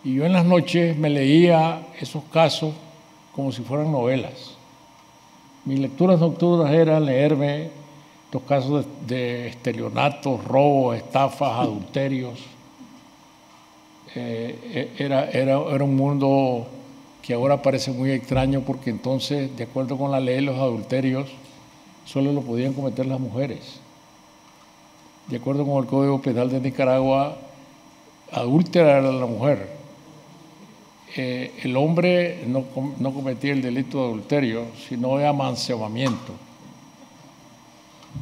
Y yo en las noches me leía esos casos como si fueran novelas. Mis lecturas nocturnas eran leerme los casos de estelionatos, robos, estafas, adulterios. Era un mundo que ahora parece muy extraño porque entonces, de acuerdo con la ley, los adulterios solo lo podían cometer las mujeres. De acuerdo con el Código Penal de Nicaragua, adúltera era la mujer. El hombre no cometía el delito de adulterio, sino de amancebamiento.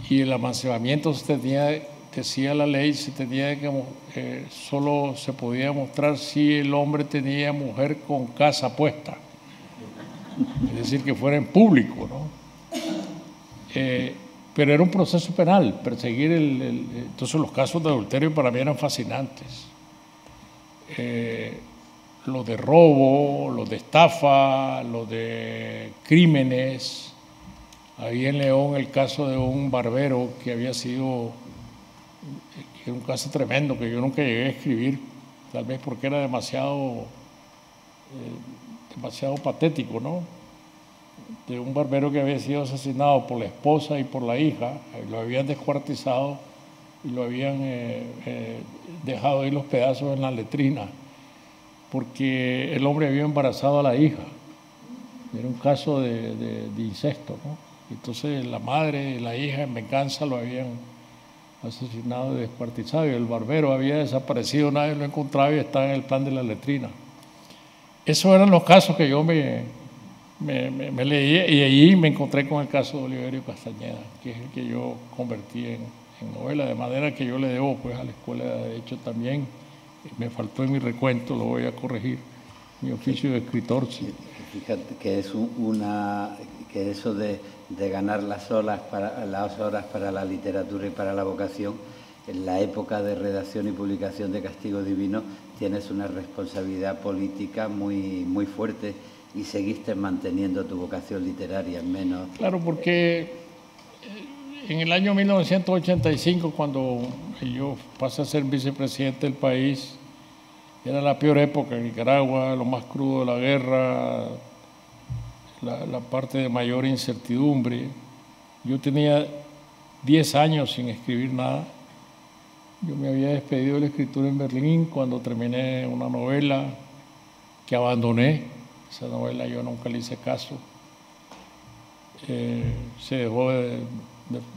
Y el amancebamiento decía la ley, solo se podía mostrar si el hombre tenía mujer con casa puesta. Es decir, que fuera en público, ¿no? Pero era un proceso penal, perseguir entonces los casos de adulterio para mí eran fascinantes. Los de robo, los de estafa, los de crímenes. Había en León el caso de un barbero que había sido, que era un caso tremendo que yo nunca llegué a escribir, tal vez porque era demasiado patético, ¿no? De un barbero que había sido asesinado por la esposa y por la hija, lo habían descuartizado y lo habían dejado ahí los pedazos en la letrina, porque el hombre había embarazado a la hija. Era un caso de incesto, ¿no? Entonces la madre y la hija en venganza lo habían asesinado y descuartizado, y el barbero había desaparecido, nadie lo encontraba y estaba en el plan de la letrina. Esos eran los casos que yo me leí, y allí me encontré con el caso de Oliverio Castañeda, que es el que yo convertí en novela, de manera que yo le debo pues a la Escuela de Derecho también. Me faltó en mi recuento, lo voy a corregir, mi oficio de escritor. Sí. Fíjate que es que eso de ganar las horas para la literatura y para la vocación en la época de redacción y publicación de Castigo Divino tienes una responsabilidad política muy, muy fuerte y seguiste manteniendo tu vocación literaria en menos. Claro, porque en el año 1985, cuando yo pasé a ser vicepresidente del país, era la peor época en Nicaragua, lo más crudo de la guerra, la parte de mayor incertidumbre. Yo tenía 10 años sin escribir nada. Yo me había despedido de la escritura en Berlín cuando terminé una novela que abandoné. Esa novela yo nunca le hice caso. Se dejó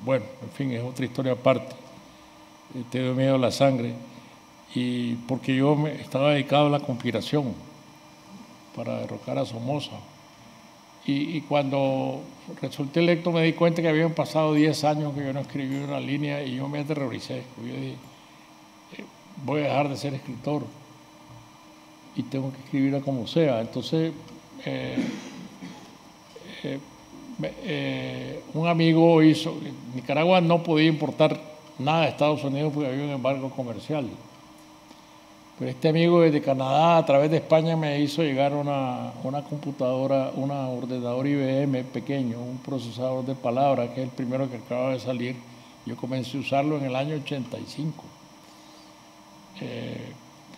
bueno, en fin, es otra historia aparte. Te dio miedo a la sangre. Y porque yo estaba dedicado a la conspiración para derrocar a Somoza. Y cuando resulté electo me di cuenta que habían pasado 10 años que yo no escribí una línea y yo me aterroricé. Yo dije, voy a dejar de ser escritor y tengo que escribirla como sea. Entonces, un amigo hizo, Nicaragua no podía importar nada de Estados Unidos porque había un embargo comercial. Pero este amigo desde Canadá, a través de España, me hizo llegar una computadora, un ordenador IBM pequeño, un procesador de palabras, que es el primero que acaba de salir. Yo comencé a usarlo en el año 85.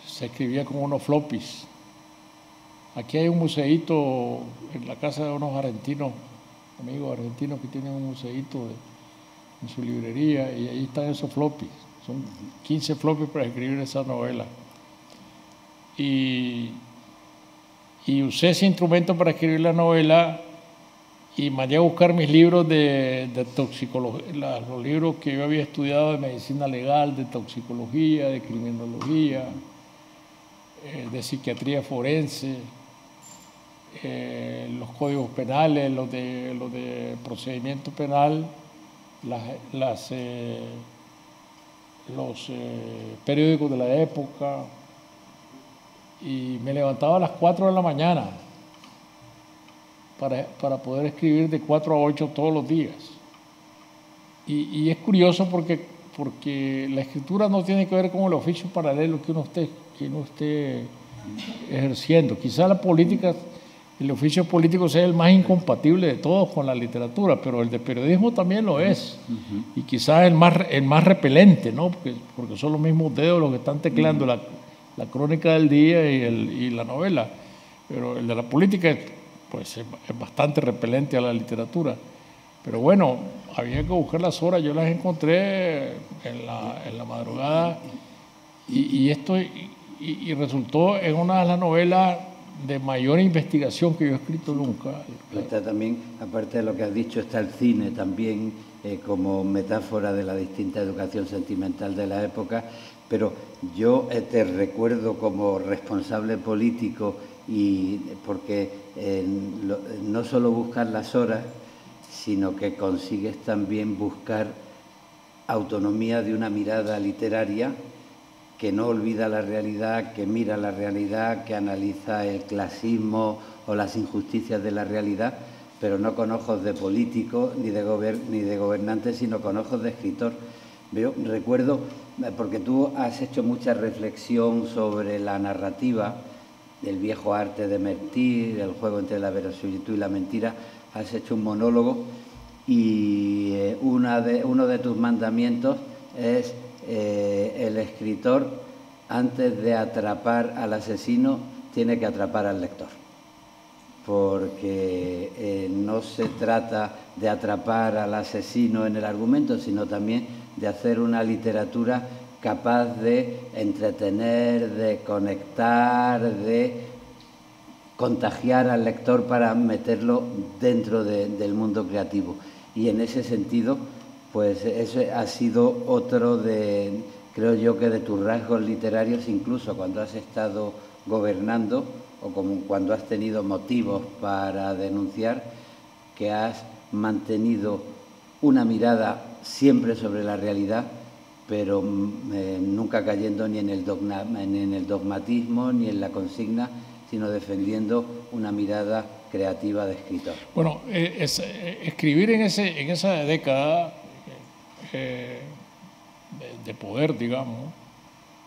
Se escribía con unos floppies. Aquí hay un museíto en la casa de unos argentinos, amigos argentinos que tienen un museíto en su librería, y ahí están esos floppies. Son 15 floppies para escribir esa novela. Y usé ese instrumento para escribir la novela y mandé a buscar mis libros de toxicología, los libros que yo había estudiado de medicina legal, de toxicología, de criminología, de psiquiatría forense, los códigos penales, los de procedimiento penal, los periódicos de la época. Y me levantaba a las 4 de la mañana para poder escribir de 4 a 8 todos los días. Y es curioso porque la escritura no tiene que ver con el oficio paralelo que uno esté ejerciendo. Quizá la política, el oficio político sea el más incompatible de todos con la literatura, pero el de periodismo también lo es. Y quizás el más repelente, ¿no? Porque son los mismos dedos los que están tecleando la crónica del día y la novela, pero el de la política pues es bastante repelente a la literatura. Pero bueno, había que buscar las horas, yo las encontré en la madrugada y resultó en una de las novelas de mayor investigación que yo he escrito nunca. Está también, aparte de lo que has dicho, está el cine también como metáfora de la distinta educación sentimental de la época. Pero yo te recuerdo como responsable político y porque no solo buscas las horas, sino que consigues también buscar autonomía de una mirada literaria que no olvida la realidad, que mira la realidad, que analiza el clasismo o las injusticias de la realidad, pero no con ojos de político ni de gobernante, sino con ojos de escritor. Yo recuerdo, porque tú has hecho mucha reflexión sobre la narrativa, del viejo arte de mentir, el juego entre la verosimilitud y la mentira, has hecho un monólogo y uno de tus mandamientos es el escritor, antes de atrapar al asesino, tiene que atrapar al lector. Porque no se trata de atrapar al asesino en el argumento, sino también de hacer una literatura capaz de entretener, de conectar, de contagiar al lector para meterlo dentro del mundo creativo. Y en ese sentido, pues ese ha sido otro de, creo yo, que de tus rasgos literarios, incluso cuando has estado gobernando o como cuando has tenido motivos para denunciar, que has mantenido una mirada siempre sobre la realidad, pero nunca cayendo ni en el dogmatismo ni en la consigna, sino defendiendo una mirada creativa de escritor. Bueno, escribir en esa década de poder, digamos,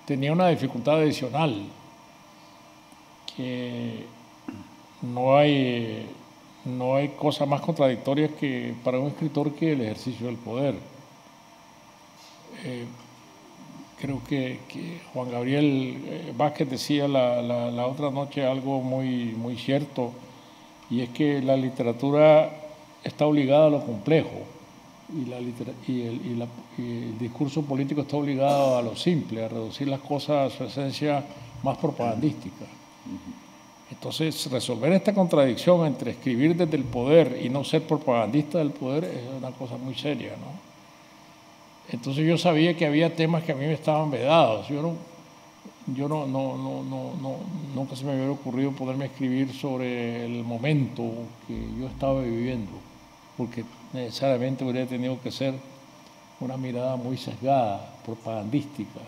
tenía una dificultad adicional, que no hay cosa más contradictoria que para un escritor que el ejercicio del poder. Creo que Juan Gabriel Vázquez decía la otra noche algo muy cierto, y es que la literatura está obligada a lo complejo y el discurso político está obligado a lo simple, a reducir las cosas a su esencia más propagandística. Entonces, resolver esta contradicción entre escribir desde el poder y no ser propagandista del poder es una cosa muy seria, ¿no? Entonces yo sabía que había temas que a mí me estaban vedados. Nunca se me había ocurrido poderme escribir sobre el momento que yo estaba viviendo, porque necesariamente hubiera tenido que ser una mirada muy sesgada, propagandística.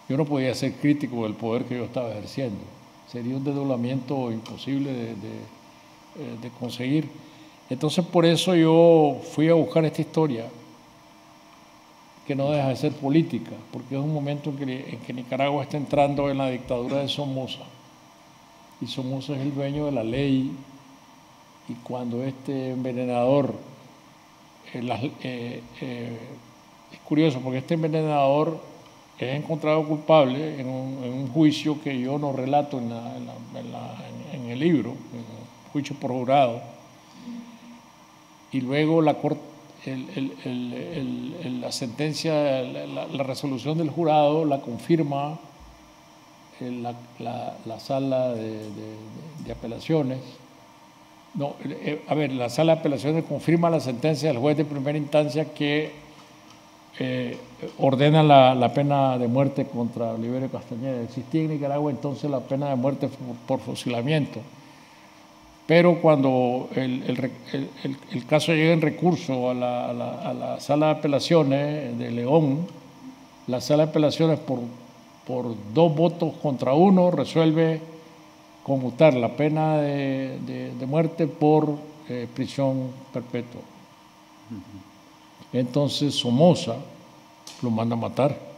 Yo no podía ser crítico del poder que yo estaba ejerciendo. Sería un desdoblamiento imposible de conseguir. Entonces por eso yo fui a buscar esta historia, que no deja de ser política, porque es un momento en que Nicaragua está entrando en la dictadura de Somoza, y Somoza es el dueño de la ley, y cuando este envenenador, es curioso, porque este envenenador es encontrado culpable en un juicio que yo no relato en el libro, en un juicio por jurado, y luego la corte, la sentencia, la resolución del jurado la confirma la sala de apelaciones. No, la sala de apelaciones confirma la sentencia del juez de primera instancia que ordena la pena de muerte contra Oliverio Castañeda. Existía en Nicaragua entonces la pena de muerte por fusilamiento. Pero cuando el caso llega en recurso a la sala de apelaciones de León, la sala de apelaciones por 2 votos contra 1 resuelve conmutar la pena de muerte por prisión perpetua. Entonces Somoza lo manda a matar.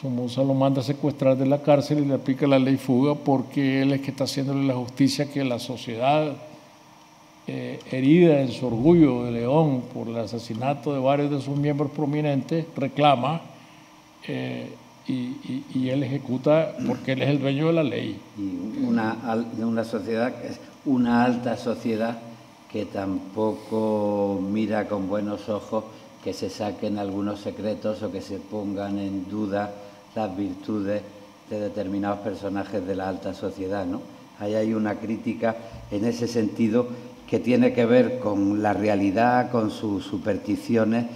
Somoza lo manda a secuestrar de la cárcel y le aplica la ley fuga, porque él es que está haciéndole la justicia que la sociedad, herida en su orgullo de León por el asesinato de varios de sus miembros prominentes, reclama, y él ejecuta porque él es el dueño de la ley. Y una sociedad que es una alta sociedad que tampoco mira con buenos ojos que se saquen algunos secretos o que se pongan en duda las virtudes de determinados personajes de la alta sociedad, ¿no? Ahí hay una crítica en ese sentido que tiene que ver con la realidad, con sus supersticiones,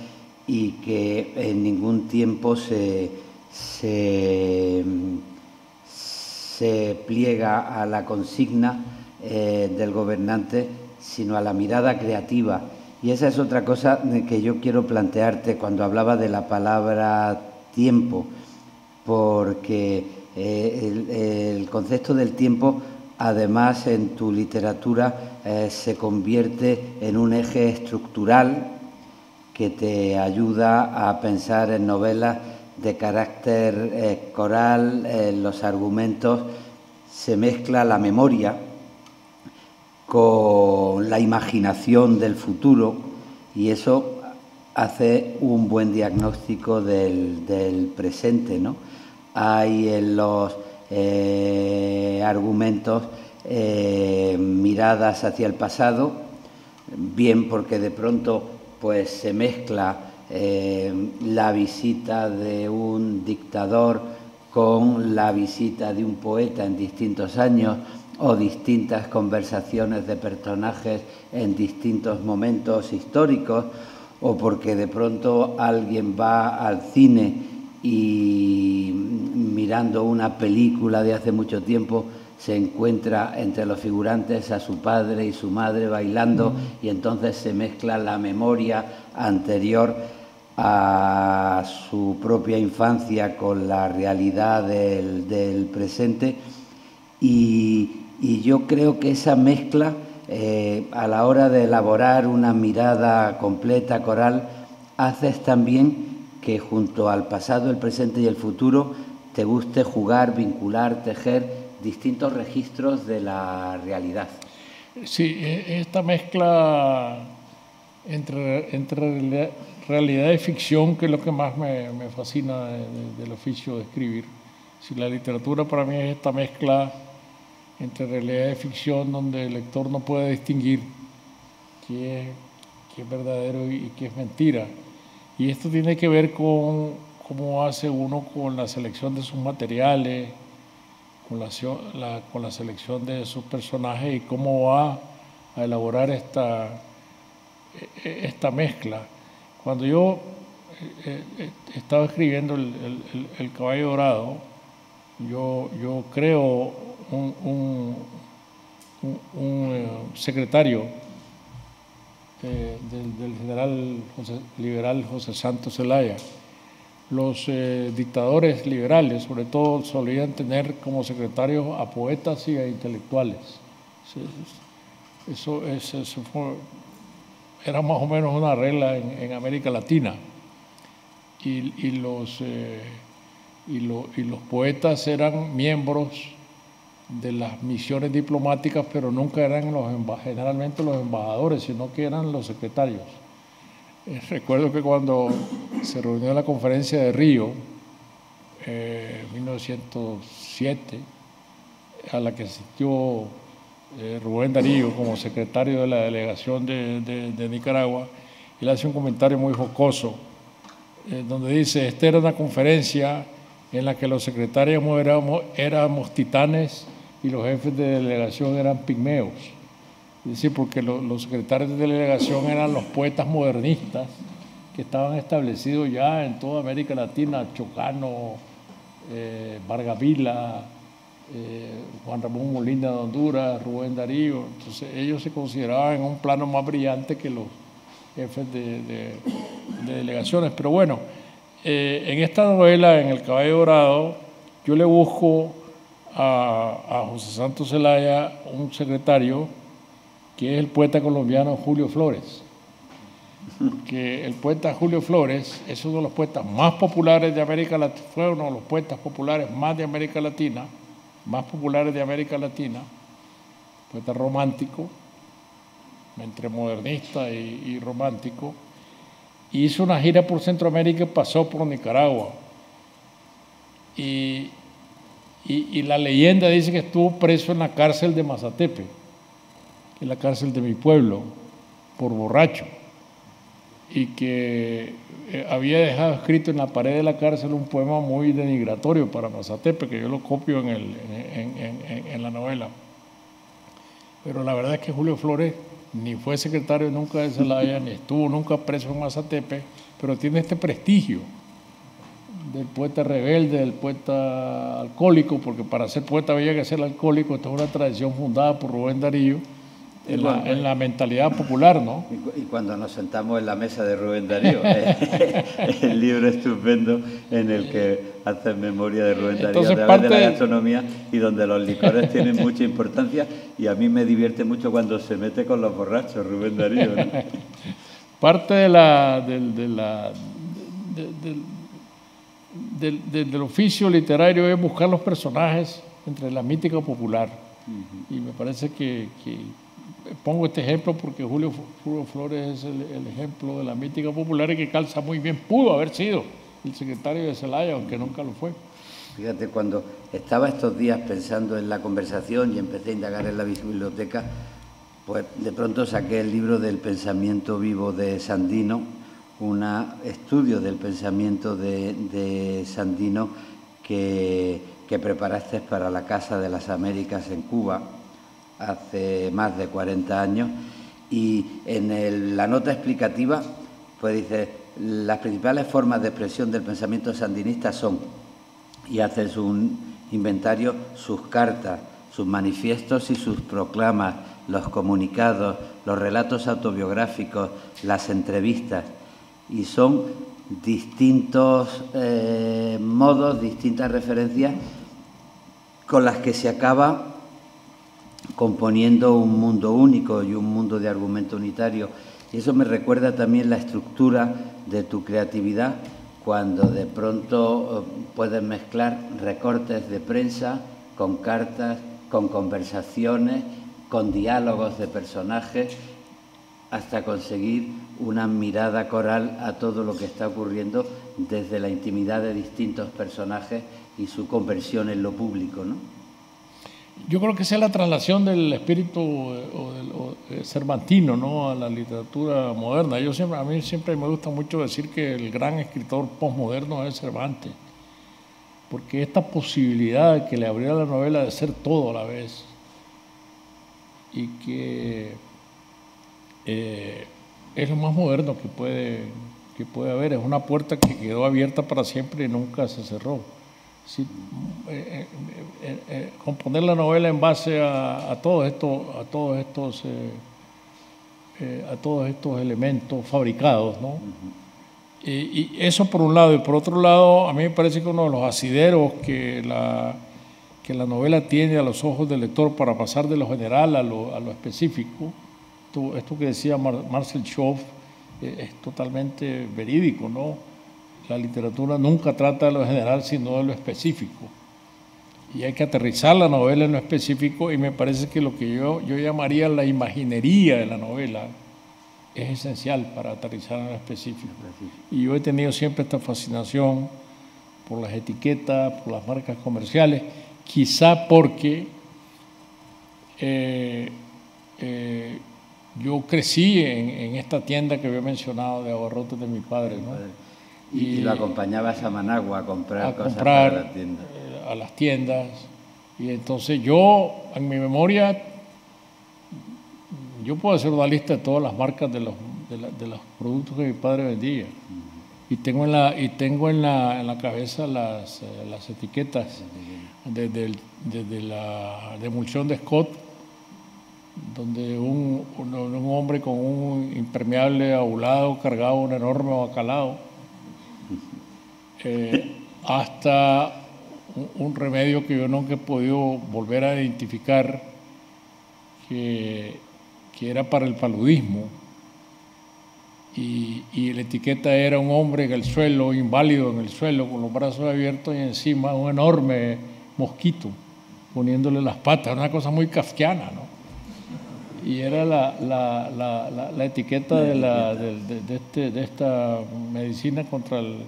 y que en ningún tiempo se pliega a la consigna del gobernante, sino a la mirada creativa. Y esa es otra cosa que yo quiero plantearte cuando hablaba de la palabra tiempo, porque el concepto del tiempo, además, en tu literatura se convierte en un eje estructural que te ayuda a pensar en novelas de carácter coral. Los argumentos se mezcla la memoria con la imaginación del futuro, y eso hace un buen diagnóstico del presente, ¿no? Hay en los argumentos miradas hacia el pasado, bien porque de pronto pues se mezcla la visita de un dictador con la visita de un poeta en distintos años, o distintas conversaciones de personajes en distintos momentos históricos, o porque de pronto alguien va al cine y, mirando una película de hace mucho tiempo, se encuentra entre los figurantes a su padre y su madre bailando, y entonces se mezcla la memoria anterior a su propia infancia con la realidad del presente. Y yo creo que esa mezcla, a la hora de elaborar una mirada completa, coral, haces también que junto al pasado, el presente y el futuro te guste jugar, vincular, tejer distintos registros de la realidad. Sí, esta mezcla entre realidad y ficción, que es lo que más me fascina del oficio de escribir. Si la literatura para mí es esta mezcla entre realidad y ficción, donde el lector no puede distinguir qué es verdadero y qué es mentira. Y esto tiene que ver con cómo hace uno con la selección de sus materiales, con la selección de sus personajes y cómo va a elaborar esta mezcla. Cuando yo estaba escribiendo el Caballo Dorado, yo creo un secretario del general liberal José Santos Zelaya. Los dictadores liberales, sobre todo, solían tener como secretarios a poetas y a intelectuales. Eso era más o menos una regla en América Latina. Y los poetas eran miembros de las misiones diplomáticas, pero nunca eran generalmente los embajadores, sino que eran los secretarios. Recuerdo que cuando se reunió la conferencia de Río, en 1907, a la que asistió Rubén Darío como secretario de la delegación de Nicaragua, él hace un comentario muy jocoso, donde dice: esta era una conferencia en la que los secretarios éramos titanes y los jefes de delegación eran pigmeos. Es decir, porque los secretarios de delegación eran los poetas modernistas que estaban establecidos ya en toda América Latina: Chocano, Vargas Vila, Juan Ramón Molina de Honduras, Rubén Darío. Entonces ellos se consideraban en un plano más brillante que los jefes de delegaciones. Pero bueno, en esta novela, en El Caballo Dorado, yo le busco a José Santos Zelaya un secretario que es el poeta colombiano Julio Flores. Que el poeta Julio Flores es uno de los poetas más populares de América Latina, fue uno de los poetas populares más populares de América Latina, poeta romántico, entre modernista y romántico. Hizo una gira por Centroamérica y pasó por Nicaragua. Y la leyenda dice que estuvo preso en la cárcel de Mazatepe, que es la cárcel de mi pueblo, por borracho, y que había dejado escrito en la pared de la cárcel un poema muy denigratorio para Mazatepe, que yo lo copio en la novela. Pero la verdad es que Julio Flores ni fue secretario nunca de Zelaya, ni estuvo nunca preso en Mazatepe, pero tiene este prestigio del poeta rebelde, del poeta alcohólico, porque para ser poeta había que ser alcohólico. Esta es una tradición fundada por Rubén Darío en la mentalidad popular, ¿no? Y cuando nos sentamos en la mesa de Rubén Darío, el libro estupendo en el que hace memoria de Rubén Darío a través de la gastronomía, y donde los licores tienen mucha importancia, y a mí me divierte mucho cuando se mete con los borrachos, Rubén Darío, ¿no? Parte del oficio literario es buscar los personajes entre la mítica popular. Y me parece que pongo este ejemplo porque Julio Flores es el ejemplo de la mítica popular, y que calza muy bien. Pudo haber sido el secretario de Zelaya, aunque nunca lo fue. Fíjate, cuando estaba estos días pensando en la conversación y empecé a indagar en la biblioteca, pues de pronto saqué el libro del pensamiento vivo de Sandino, un estudio del pensamiento de Sandino que preparaste para la Casa de las Américas en Cuba hace más de 40 años, y en la nota explicativa pues dice: las principales formas de expresión del pensamiento sandinista son, y haces un inventario, sus cartas, sus manifiestos y sus proclamas, los comunicados, los relatos autobiográficos, las entrevistas, y son distintos modos, distintas referencias con las que se acaba componiendo un mundo único y un mundo de argumento unitario. Y eso me recuerda también la estructura de tu creatividad cuando de pronto puedes mezclar recortes de prensa con cartas, con conversaciones, con diálogos de personajes, hasta conseguir una mirada coral a todo lo que está ocurriendo desde la intimidad de distintos personajes y su conversión en lo público, ¿no? Yo creo que esa es la traslación del espíritu cervantino, ¿no?, a la literatura moderna. A mí siempre me gusta mucho decir que el gran escritor posmoderno es Cervantes, porque esta posibilidad que le abrió a la novela de ser todo a la vez y que es lo más moderno que puede haber, es una puerta que quedó abierta para siempre y nunca se cerró. Sí, componer la novela en base a todos estos elementos fabricados, ¿no? Y eso por un lado, y por otro lado, a mí me parece que uno de los asideros que la novela tiene a los ojos del lector para pasar de lo general a lo específico, esto que decía Marcel Schoff es totalmente verídico, ¿no? La literatura nunca trata de lo general, sino de lo específico. Y hay que aterrizar la novela en lo específico, y me parece que lo que yo llamaría la imaginería de la novela es esencial para aterrizar en lo específico. Y yo he tenido siempre esta fascinación por las etiquetas, por las marcas comerciales, quizá porque yo crecí en esta tienda que había mencionado de abarrotes de mi padre, ¿no? Y lo acompañabas a Managua a comprar cosas para la tienda. A las tiendas. Y entonces yo, en mi memoria, yo puedo hacer una lista de todas las marcas de los productos que mi padre vendía. Y tengo en la cabeza las etiquetas desde la emulsión de Scott, donde un hombre con un impermeable aulado cargaba un enorme bacalao, hasta un remedio que yo nunca he podido volver a identificar, que era para el paludismo, y la etiqueta era un hombre en el suelo, inválido en el suelo, con los brazos abiertos y encima un enorme mosquito poniéndole las patas, una cosa muy kafkiana, ¿no? Y era la etiqueta de esta medicina contra el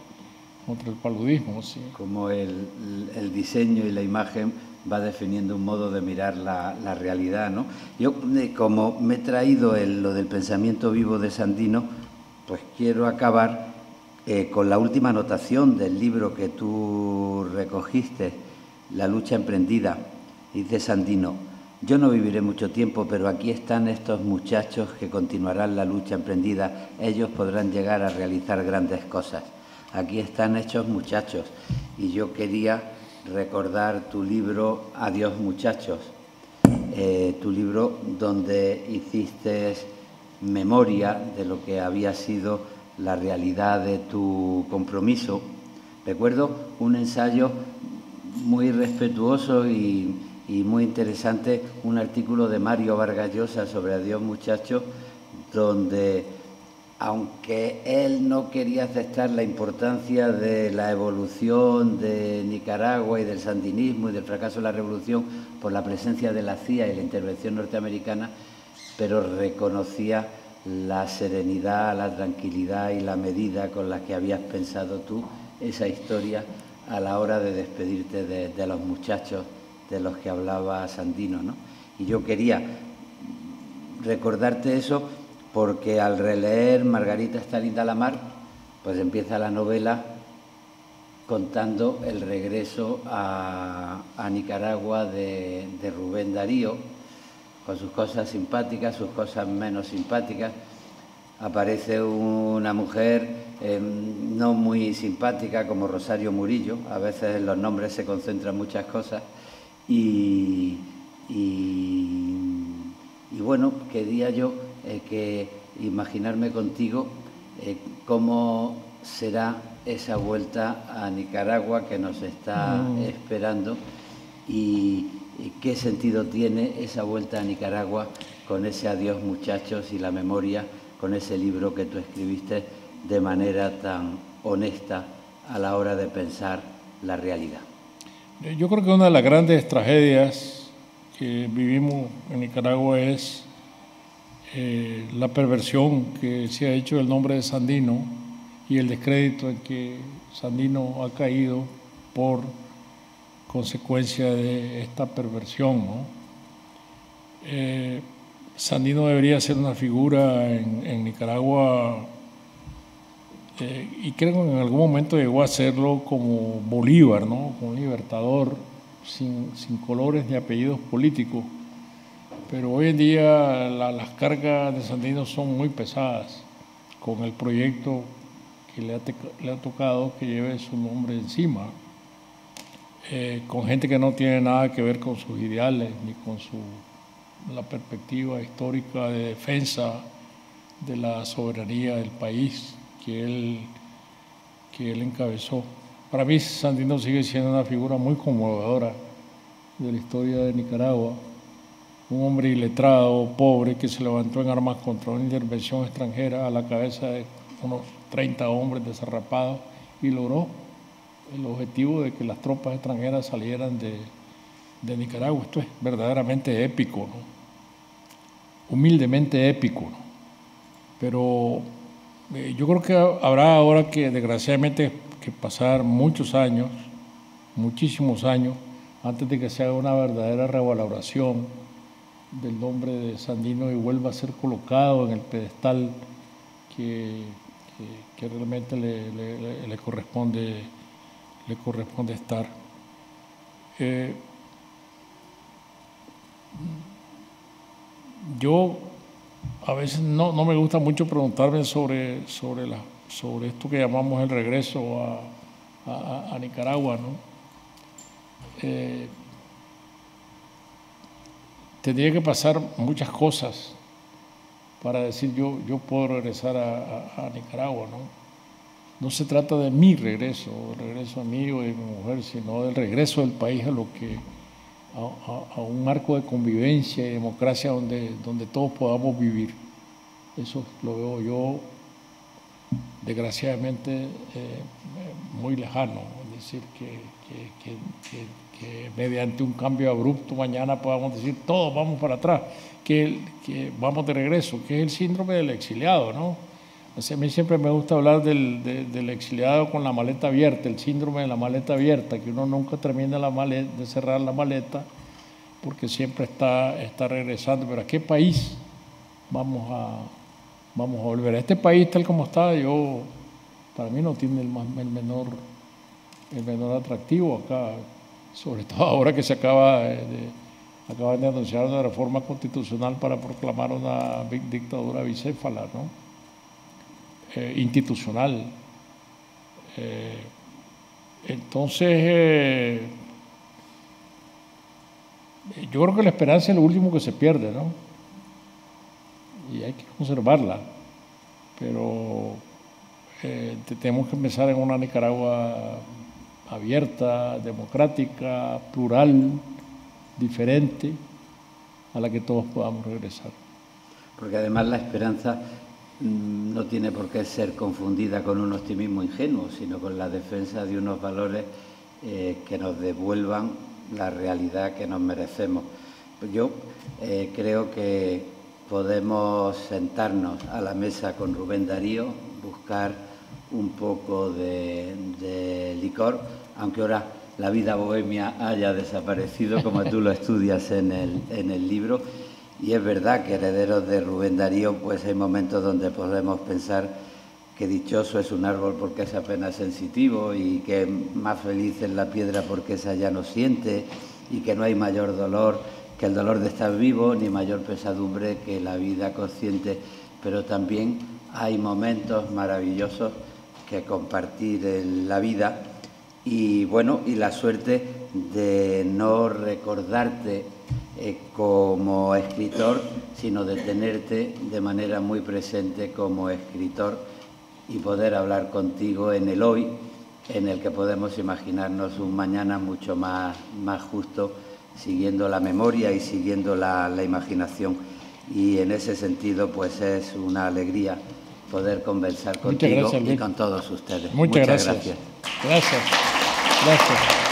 paludismo. ¿Sí? Como el diseño y la imagen va definiendo un modo de mirar la realidad, ¿no? Yo, como me he traído lo del pensamiento vivo de Sandino, pues quiero acabar con la última anotación del libro que tú recogiste, La lucha emprendida. Dice Sandino: yo no viviré mucho tiempo, pero aquí están estos muchachos que continuarán la lucha emprendida. Ellos podrán llegar a realizar grandes cosas. Aquí están estos muchachos. Y yo quería recordar tu libro Adiós muchachos, tu libro donde hiciste memoria de lo que había sido la realidad de tu compromiso. Recuerdo un ensayo muy respetuoso y muy interesante, un artículo de Mario Vargas Llosa sobre Adiós muchachos, donde, aunque él no quería aceptar la importancia de la evolución de Nicaragua y del sandinismo y del fracaso de la revolución por la presencia de la CIA y la intervención norteamericana, pero reconocía la serenidad, la tranquilidad y la medida con la que habías pensado tú esa historia a la hora de despedirte de los muchachos de los que hablaba Sandino, ¿no? Y yo quería recordarte eso porque al releer Margarita está linda la mar, pues empieza la novela contando el regreso a Nicaragua de Rubén Darío, con sus cosas simpáticas, sus cosas menos simpáticas. Aparece una mujer no muy simpática como Rosario Murillo, a veces en los nombres se concentran muchas cosas, y bueno, quería yo que imaginarme contigo cómo será esa vuelta a Nicaragua que nos está esperando y qué sentido tiene esa vuelta a Nicaragua con ese Adiós muchachos y la memoria, con ese libro que tú escribiste de manera tan honesta a la hora de pensar la realidad. Yo creo que una de las grandes tragedias que vivimos en Nicaragua es la perversión que se ha hecho del nombre de Sandino y el descrédito en que Sandino ha caído por consecuencia de esta perversión, ¿no? Sandino debería ser una figura en Nicaragua, y creo que en algún momento llegó a serlo como Bolívar, ¿no? Como un libertador sin colores ni apellidos políticos. Pero hoy en día las cargas de Sandino son muy pesadas con el proyecto que le ha tocado que lleve su nombre encima, con gente que no tiene nada que ver con sus ideales ni con la perspectiva histórica de defensa de la soberanía del país que él encabezó. Para mí Sandino sigue siendo una figura muy conmovedora de la historia de Nicaragua, un hombre iletrado, pobre, que se levantó en armas contra una intervención extranjera a la cabeza de unos 30 hombres desarrapados y logró el objetivo de que las tropas extranjeras salieran de Nicaragua. Esto es verdaderamente épico, ¿no? Humildemente épico, ¿no? Pero yo creo que habrá ahora que desgraciadamente que pasar muchos años, muchísimos años, antes de que se haga una verdadera revaloración del nombre de Sandino y vuelva a ser colocado en el pedestal que realmente le corresponde estar. Yo a veces no me gusta mucho preguntarme sobre esto que llamamos el regreso a Nicaragua, ¿no? Tendría que pasar muchas cosas para decir yo puedo regresar a Nicaragua, ¿no? No se trata de mi regreso, el regreso mío y de mi mujer, sino del regreso del país a un marco de convivencia y democracia donde todos podamos vivir. Eso lo veo yo, desgraciadamente, muy lejano. Es decir, que mediante un cambio abrupto mañana podamos decir todos vamos para atrás, que vamos de regreso, que es el síndrome del exiliado, ¿no? A mí siempre me gusta hablar del exiliado con la maleta abierta, el síndrome de la maleta abierta, que uno nunca termina de cerrar la maleta porque siempre está regresando. Pero ¿a qué país vamos a volver? A este país tal como está, para mí no tiene el menor atractivo acá, sobre todo ahora que acaban de anunciar una reforma constitucional para proclamar una dictadura bicéfala, ¿no? Institucional. Entonces, yo creo que la esperanza es lo último que se pierde, ¿no? Y hay que conservarla, pero tenemos que empezar en una Nicaragua abierta, democrática, plural, diferente, a la que todos podamos regresar. Porque además la esperanza no tiene por qué ser confundida con un optimismo ingenuo, sino con la defensa de unos valores que nos devuelvan la realidad que nos merecemos. Yo creo que podemos sentarnos a la mesa con Rubén Darío, buscar un poco de licor, aunque ahora la vida bohemia haya desaparecido, como tú lo estudias en el libro. Y es verdad que herederos de Rubén Darío, pues hay momentos donde podemos pensar que dichoso es un árbol porque es apenas sensitivo y que más feliz es la piedra porque esa ya no siente y que no hay mayor dolor que el dolor de estar vivo ni mayor pesadumbre que la vida consciente. Pero también hay momentos maravillosos que compartir en la vida y bueno, y la suerte de no recordarte como escritor, sino de tenerte de manera muy presente como escritor y poder hablar contigo en el hoy, en el que podemos imaginarnos un mañana mucho más justo, siguiendo la memoria y siguiendo la imaginación. Y en ese sentido, pues es una alegría poder conversar contigo y con todos ustedes. Muchas gracias. Gracias. Gracias.